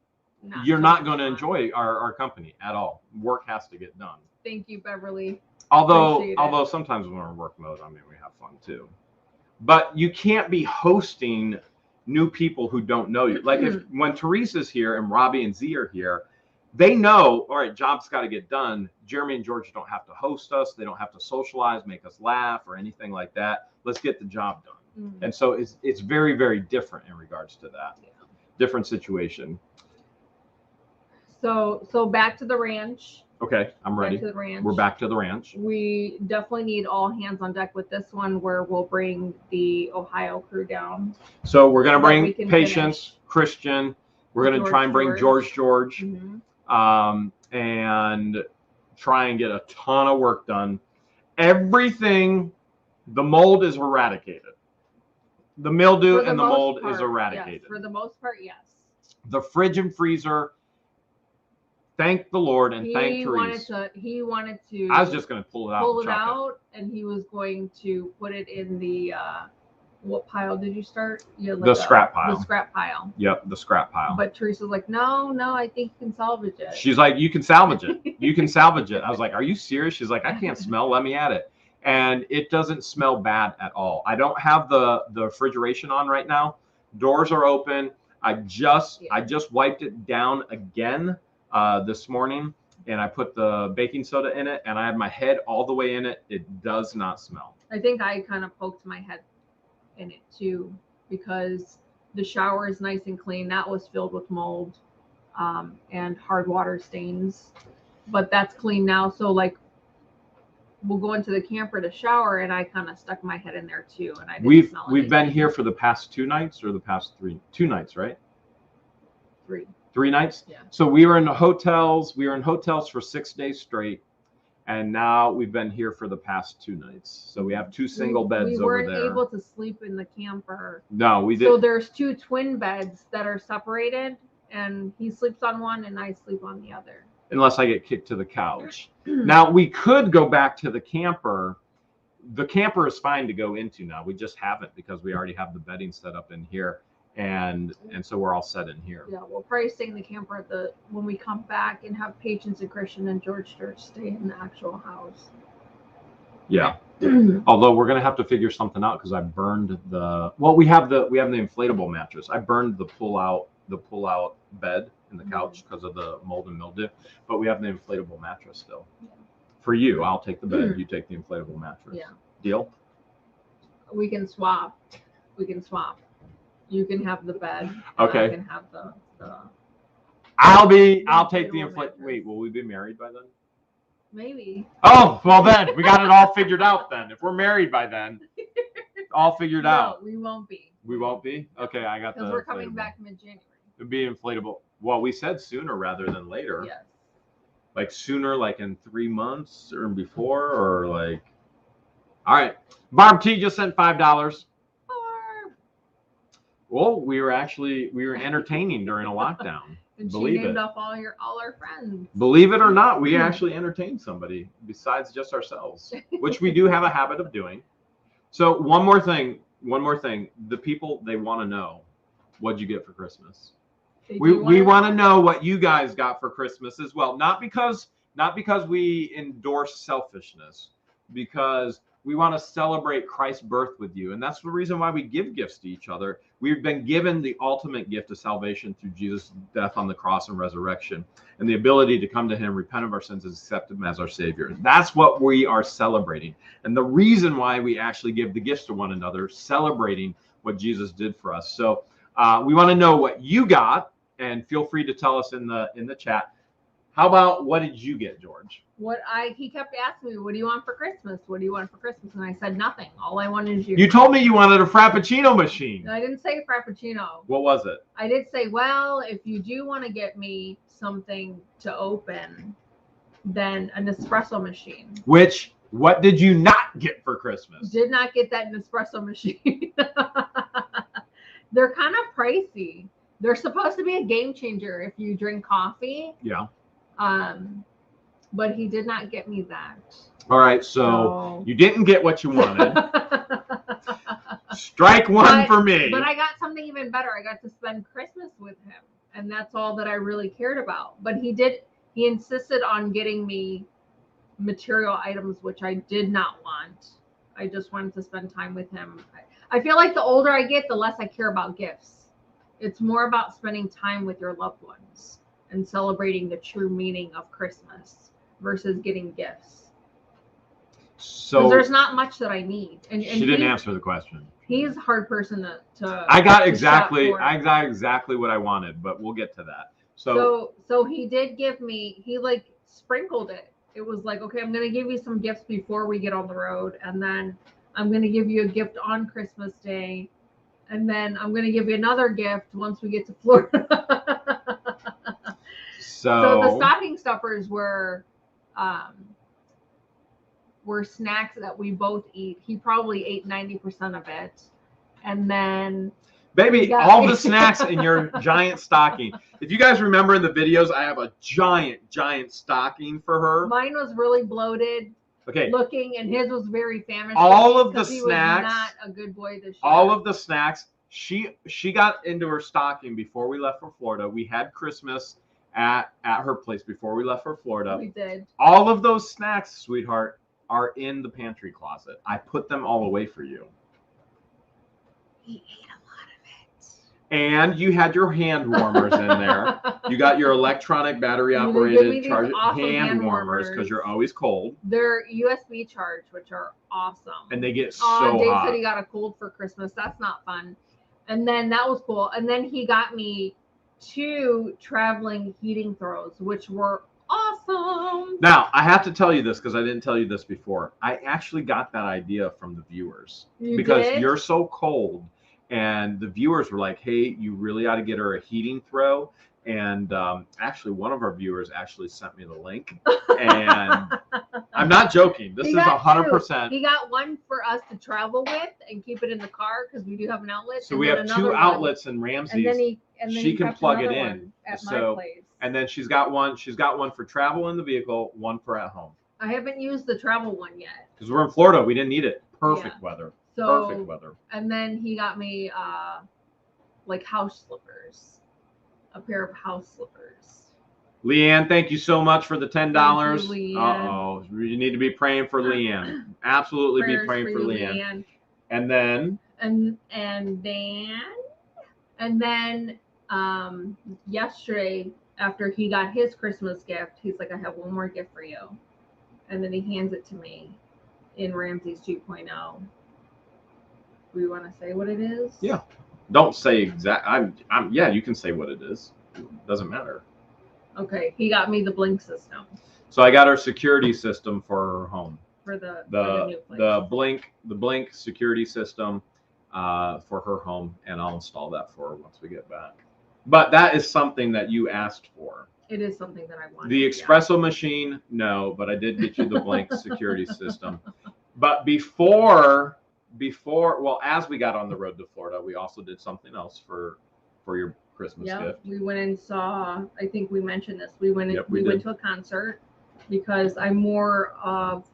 you're not going to enjoy our company at all. Work has to get done. Thank you, Beverly. Although sometimes when we're in work mode, I mean, we have fun too. But you can't be hosting new people who don't know you. Like when Teresa's here and Robbie and Z are here, they know, all right, job's got to get done. Jeremy and George don't have to host us. They don't have to socialize, make us laugh or anything like that. Let's get the job done. Mm-hmm. And so it's very, very different in regards to that. Yeah. Different situation. So back to the ranch. Okay, I'm ready. Back to the ranch. We're back to the ranch. We definitely need all hands on deck with this one, where we'll bring the Ohio crew down. So we're going to bring Patience, Christian. We're going to try and bring George. Mm-hmm. And try and get a ton of work done. Everything, the mold is eradicated. The mildew and the mold is eradicated. Yes, for the most part, yes. The fridge and freezer, thank the Lord and thank Teresa. He wanted to. I was just going to pull it out. And he was going to put it in the, what pile did you start? The scrap pile. The scrap pile. Yep, the scrap pile. But Teresa's like, no, I think you can salvage it. She's like, "You can salvage it. You can salvage it." I was like, "Are you serious?" She's like, "I can't smell. Let me at it." And it doesn't smell bad at all. I don't have the refrigeration on right now. Doors are open. I just wiped it down again this morning, and I put the baking soda in it, and I had my head all the way in it. It does not smell. I think I kind of poked my head in it too, because the shower is nice and clean. That was filled with mold and hard water stains, but that's clean now. So like, we'll go into the camper to shower, and I kind of stuck my head in there too, and I didn't smell anything. We've been here for the past 2 nights, or the past 2 nights, right? 3 nights. Yeah. So we were in hotels. We were in hotels for 6 days straight, and now we've been here for the past 2 nights. So we have 2 single beds over there. We weren't able to sleep in the camper. No, we did. So there's 2 twin beds that are separated, and he sleeps on one, and I sleep on the other. Unless I get kicked to the couch. Now, we could go back to the camper. The camper is fine to go into now. We just haven't, because we already have the bedding set up in here. And so we're all set in here. Yeah, we'll probably stay in the camper when we come back, and have Patience and Christian and George stay in the actual house. Yeah. Although we're gonna have to figure something out, because I burned we have the inflatable mattress. I burned the pull out bed in the couch because of the mold and mildew, but we have the inflatable mattress still. Yeah. For you, I'll take the bed, you take the inflatable mattress. Yeah. Deal? We can swap. You can have the bed. Okay. I can have the I'll take the inflatable. Wait, will we be married by then? Maybe. Oh, well then, we got it all figured out then. If we're married by then, all figured out. No, we won't be. We won't be? Okay, I got the Because we're coming back mid-January. It'd be inflatable. Well, we said sooner rather than later. Yes. Like sooner, like in 3 months or before, or like. All right. Barb T just sent $5. Barb. Well, we were entertaining during a lockdown. And Believe she named it. off all our friends. Believe it or not, we actually entertained somebody besides just ourselves, which we do have a habit of doing. So one more thing. The people, they want to know, what'd you get for Christmas? We want to know what you guys got for Christmas as well. Not because we endorse selfishness, because we want to celebrate Christ's birth with you. And that's the reason why we give gifts to each other. We've been given the ultimate gift of salvation through Jesus' death on the cross and resurrection, and the ability to come to him, repent of our sins, and accept him as our Savior. That's what we are celebrating. And the reason why we actually give the gifts to one another, celebrating what Jesus did for us. So we want to know what you got, and feel free to tell us in the chat. How about, what did you get, George? He kept asking me, what do you want for Christmas? What do you want for Christmas? And I said nothing. All I wanted is you. You told me you wanted a Frappuccino machine. No, I didn't say Frappuccino. What was it? I did say, well, if you do want to get me something to open, then an espresso machine. What did you not get for Christmas? Did not get that Nespresso machine. They're kind of pricey. They're supposed to be a game changer if you drink coffee. Yeah. But he did not get me that. All right, so you didn't get what you wanted. Strike one for me. But I got something even better. I got to spend Christmas with him, and that's all that I really cared about. But he insisted on getting me material items, which I did not want. I just wanted to spend time with him. I feel like the older I get, the less I care about gifts. It's more about spending time with your loved ones and celebrating the true meaning of Christmas versus getting gifts. So there's not much that I need. And she didn't answer the question. He's a hard person to I got exactly what I wanted, but we'll get to that. So he did give me, he like sprinkled it. It was like, okay, I'm going to give you some gifts before we get on the road, and then I'm going to give you a gift on Christmas Day, and then I'm going to give you another gift once we get to Florida. So the stocking stuffers were snacks that we both eat. He probably ate 90% of it. And then baby, all the snacks in your giant stocking. If you guys remember in the videos, I have a giant stocking for her. Mine was really bloated. Okay. Looking, and his was very famished. All of the snacks. He was not a good boy this year. All of the snacks. She got into her stocking before we left for Florida. We had Christmas at her place before we left for Florida. We did. All of those snacks, sweetheart, are in the pantry closet. I put them all away for you. He ate a lot of it. And you had your hand warmers in there. You got your electronic battery operated hand warmers because you're always cold. They're USB charged, which are awesome. And they get so hot. Dave said he got a cold for Christmas. That's not fun. And then that was cool. And then he got me 2 traveling heating throws, which were awesome. Now, I have to tell you this because I didn't tell you this before. I actually got that idea from the viewers. You're so cold. And the viewers were like, hey, you really ought to get her a heating throw. And actually, one of our viewers actually sent me the link. And I'm not joking. This is 100%. He got one for us to travel with and keep it in the car because we do have an outlet. So we have 2 outlets in Ramsey's. And then she can plug it in. At my place. And then she's got one for travel in the vehicle, one for at home. I haven't used the travel one yet. Because we're in Florida. We didn't need it. Perfect weather. Perfect weather. And then he got me like house slippers. A pair of house slippers. Leanne, thank you so much for the $10. Uh-oh. You need to be praying for Leanne. Absolutely be praying for Leanne. And then yesterday, after he got his Christmas gift, he's like, I have one more gift for you. And then he hands it to me in Ramsey's 2.0. Do you want to say what it is? Yeah. Don't say exact. Yeah, you can say what it is. It doesn't matter. Okay. He got me the Blink system. So I got our security system for her home. For the new place. The Blink security system for her home, and I'll install that for her once we get back. But that is something that you asked for. It is something that I wanted. The espresso machine, no, but I did get you the Blink security system. But as we got on the road to Florida, we also did something else for Christmas Yeah, gift. we went and saw. I think we mentioned this. We went. Yep, we we went did. to a concert because I'm more of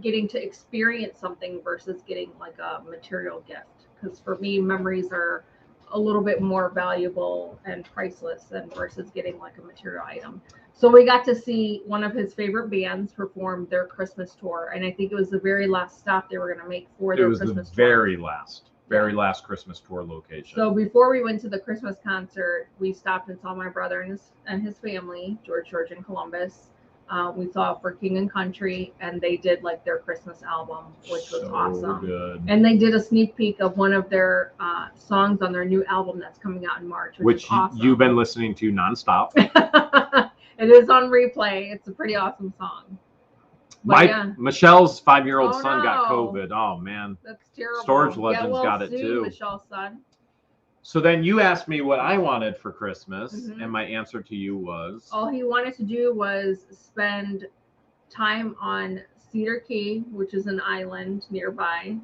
getting to experience something versus getting like a material gift. Because for me, memories are a little bit more valuable and priceless than versus getting like a material item. So we got to see one of his favorite bands perform their Christmas tour, and I think it was the very last stop they were going to make for It their was Christmas the tour. very last Christmas tour location. So before we went to the Christmas concert, we stopped and saw my brother and his family, George in Columbus. We saw For King and Country, and they did like their Christmas album, which was so awesome. good. And they did a sneak peek of one of their songs on their new album that's coming out in March, which is awesome. You've been listening to nonstop. It is on replay. It's a pretty awesome song. Michelle's 5-year-old Oh, son got no. COVID. Oh man, That's terrible. Storage Legends got it soon, too. Michelle's son. So then you asked me what I wanted for Christmas, Mhm. and my answer to you was All he wanted to do was spend time on Cedar Key, which is an island nearby.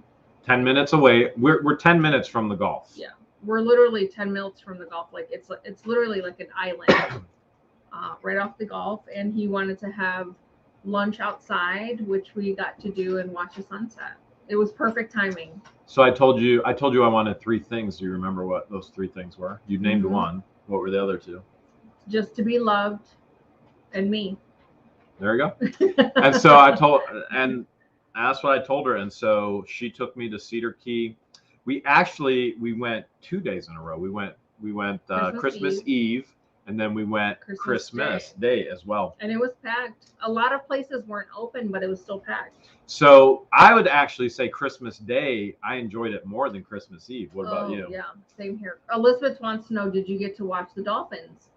10 minutes away. We're 10 minutes from the Gulf. Yeah, we're literally 10 minutes from the Gulf. Like it's literally like an island right off the Gulf. And he wanted to have lunch outside, which we got to do and watch the sunset. It was perfect timing. So I told you I wanted 3 things. Do you remember what those 3 things were? You named Mhm. one. What were the other 2? Just to be loved and me. There you go. And so that's what I told her. And so she took me to Cedar Key. We went 2 days in a row. We went Christmas Eve, and then we went Christmas Day as well. And it was packed. A lot of places weren't open, but it was still packed. So I would actually say Christmas Day, I enjoyed it more than Christmas Eve. What about you? Yeah, same here. Elizabeth wants to know, did you get to watch the dolphins?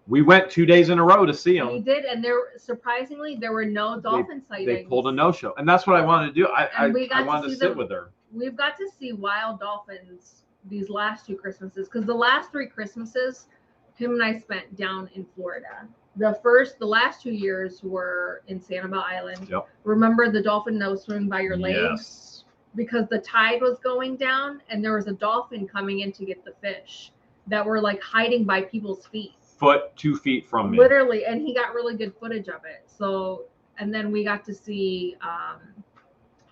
We went 2 days in a row to see them. We did, and surprisingly there were no dolphin sightings. They pulled a no-show, and that's what I wanted to do. I wanted to sit with her. We've got to see wild dolphins these last 2 Christmases, because the last 3 Christmases, him and I spent down in Florida. The last 2 years were in Sanibel Island. Yep. Remember the dolphin nose swim by your legs? Yes. Because the tide was going down, and there was a dolphin coming in to get the fish that were like hiding by people's feet. 2 feet from me. Literally, and he got really good footage of it. So, and then we got to see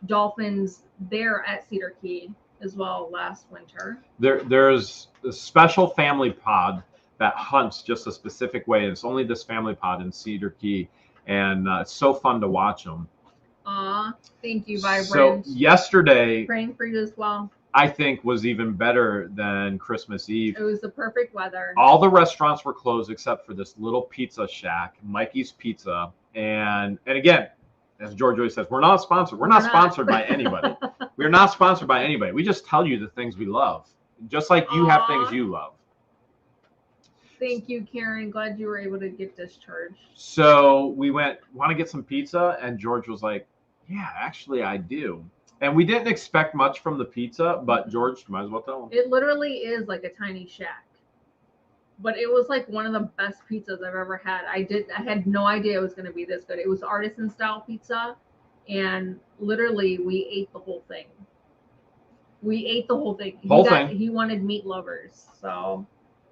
dolphins there at Cedar Key as well last winter. There's a special family pod that hunts just a specific way. And it's only this family pod in Cedar Key, and it's so fun to watch them. Thank you, Vibrant. So yesterday, praying for you as well, I think was even better than Christmas Eve. It was the perfect weather. All the restaurants were closed except for this little pizza shack, Mikey's Pizza. And again, as George always says, we're not sponsored. We're not sponsored by anybody. We're not sponsored by anybody. We just tell you the things we love, just like you have things you love. Thank you, Karen. Glad you were able to get discharged. So we want to get some pizza, and George was like, yeah, actually I do. And we didn't expect much from the pizza, but George, might as well tell him. It literally is like a tiny shack. But it was like one of the best pizzas I've ever had. I had no idea it was going to be this good. It was artisan style pizza, and literally we ate the whole thing. He wanted meat lovers, so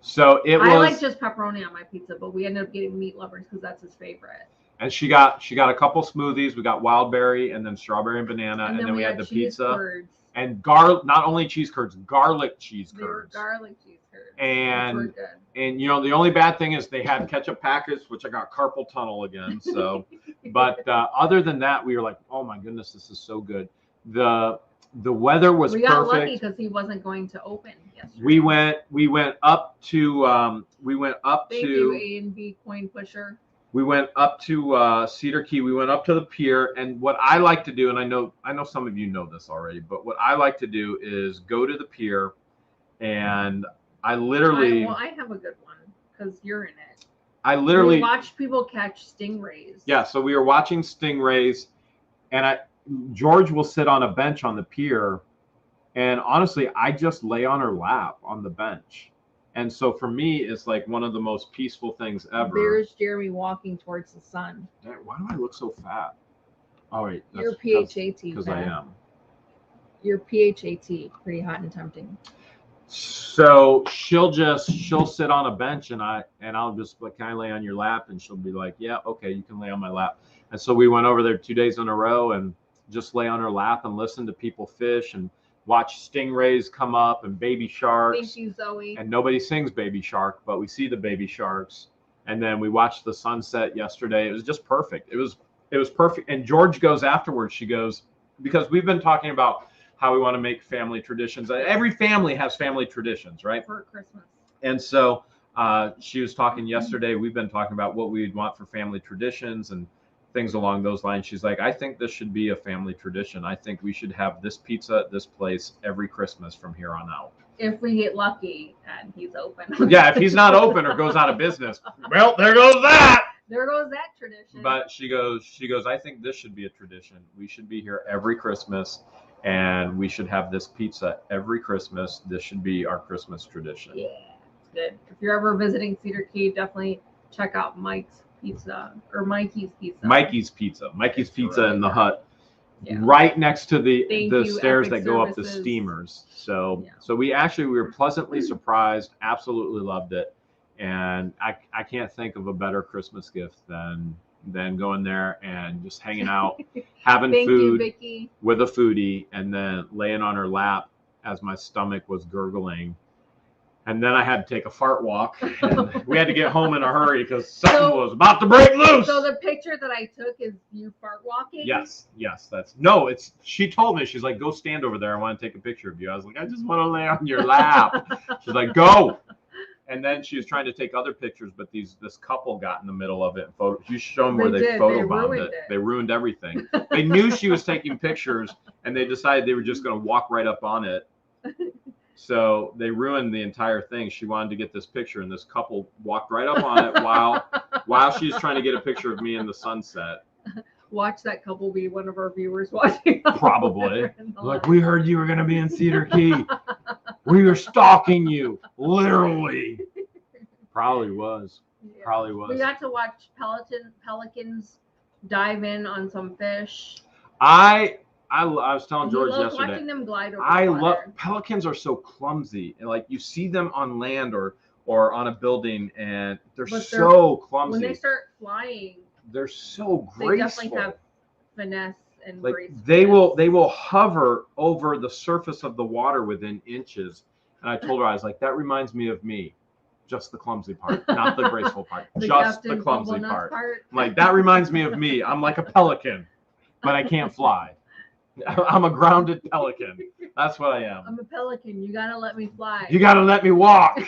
I like just pepperoni on my pizza, but we ended up getting meat lovers because that's his favorite. And she got a couple smoothies. We got wild berry and then strawberry and banana, and then we had the pizza curds. And not only cheese curds, garlic cheese curds. They were garlic cheese curds. And were good. And the only bad thing is they had ketchup packets, which I got carpal tunnel again. So, but other than that, we were like, oh my goodness, this is so good. The weather was perfect. We got lucky because he wasn't going to open yesterday. We went up to Thank you, A&B coin pusher. We went up to Cedar Key. We went up to the pier, and what I like to do, and I know some of you know this already, but what I like to do is go to the pier, and I literally. I have a good one because you're in it. We watched people catch stingrays. Yeah, so we were watching stingrays, and George will sit on a bench on the pier, and honestly, I just lay on her lap on the bench. And so for me, it's like one of the most peaceful things ever. There's Jeremy walking towards the sun. Why do I look so fat? Oh, wait. You're PHAT. Because I am. You're PHAT. Pretty hot and tempting. So she'll sit on a bench and I'll just like, can I lay on your lap? And she'll be like, yeah, okay, you can lay on my lap. And so we went over there 2 days in a row and just lay on her lap and listen to people fish and watch stingrays come up and baby sharks. Thank you, Zoe. And nobody sings baby shark, but we see the baby sharks. And then we watched the sunset yesterday. It was just perfect. It was perfect. And George goes afterwards. She goes, because we've been talking about how we want to make family traditions. Every family has family traditions, right? For Christmas. And so she was talking yesterday. We've been talking about what we'd want for family traditions and things along those lines. She's like, I think this should be a family tradition. I think we should have this pizza at this place every Christmas from here on out. If we get lucky and he's open. Yeah, if he's not open or goes out of business, well, there goes that. There goes that tradition. But she goes, I think this should be a tradition. We should be here every Christmas. And we should have this pizza every Christmas. This should be our Christmas tradition. Yeah, good. If you're ever visiting Cedar Key, definitely check out Mike's Pizza or Mikey's Pizza. Mikey's Pizza. Mikey's Pizza really in the good. hut. Yeah. Right next to the stairs Epic that go up the Services. steamers. So Yeah. so we were pleasantly surprised, absolutely loved it. And I can't think of a better Christmas gift than going there and just hanging out, having Thank food you, Vicky. with a foodie, and then laying on her lap as my stomach was gurgling. And then I had to take a fart walk. And we had to get home in a hurry because something was about to break loose. So the picture that I took is you fart walking? Yes, she told me, she's like, go stand over there. I want to take a picture of you. I was like, I just want to lay on your lap. She's like, go. And then she was trying to take other pictures, but this couple got in the middle of it. You show them where they photobombed it. They ruined everything. They knew she was taking pictures, and they decided they were just going to walk right up on it. So they ruined the entire thing. She wanted to get this picture, and this couple walked right up on it while she was trying to get a picture of me in the sunset. Watch that couple be one of our viewers watching. Probably. Like, we heard you were going to be in Cedar Key. We were stalking you, literally. Probably was. Yeah. Probably was. We got to watch pelicans dive in on some fish. I was telling George yesterday. Watching them glide over the water. Pelicans are so clumsy, and like you see them on land or on a building, and they're so clumsy. When they start flying, they're so graceful. They definitely have finesse and grace. They will hover over the surface of the water within inches. And I told her, I was like, that reminds me of me. Just the clumsy part, not the graceful part. Just the clumsy part. I'm like, that reminds me of me. I'm like a pelican, but I can't fly. I'm a grounded pelican. That's what I am. I'm a pelican. You gotta let me fly. You gotta let me walk.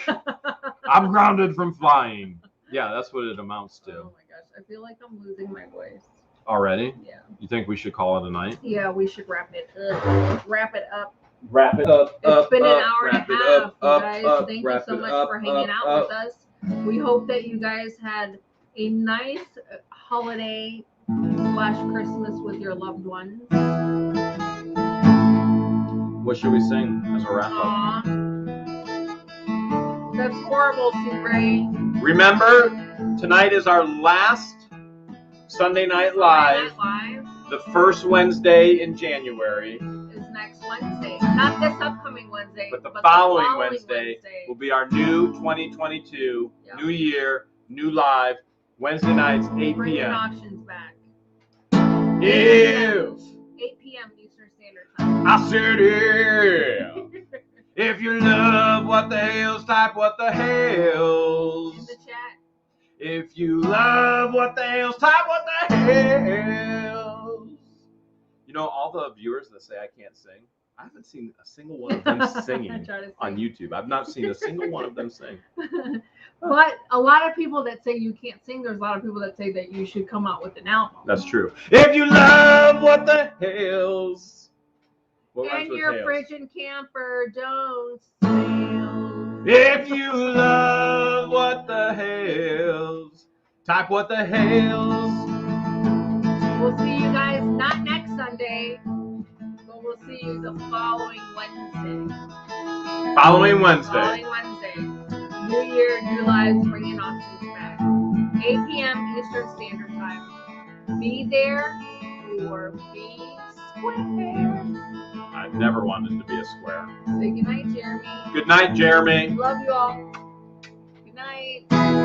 I'm grounded from flying. Yeah, that's what it amounts to. Oh my gosh, I feel like I'm losing my voice. Already? Yeah. You think we should call it a night? Yeah, we should wrap it up. Wrap it up. Wrap it up. It's been an hour and a half, you guys. Thank you so much for hanging out with us. We hope that you guys had a nice holiday / Christmas with your loved ones. What should we sing as a wrap up? That's horrible, Ray. Remember, tonight is our last Sunday Night Live. The first Wednesday in January. Is next Wednesday. Not this upcoming Wednesday, but the following Wednesday will be our new 2022, new year, new live, Wednesday nights, 8 Bringing p.m. auctions back. If 8 p.m. Eastern Standard Time. I said if you love what the Hales, type what the Hales. In the chat. If you love what the Hales, type what the Hales. You know, all the viewers that say I can't sing, I haven't seen a single one of them singing on YouTube. I've not seen a single one of them sing. But a lot of people that say you can't sing, there's a lot of people that say that you should come out with an album. That's true. If you love what the Hales. And your fridge and camper don't sail. If you love what the Hales, type what the Hales. We'll see you guys not next Sunday, but we'll see you the following Wednesday. Following Wednesday. Following Wednesday. New year, new lives, bringing auctions back. 8 p.m. Eastern Standard Time. Be there or be square. I I've never wanted to be a square. Say goodnight, Jeremy. Good night, Jeremy. Love you all. Good night.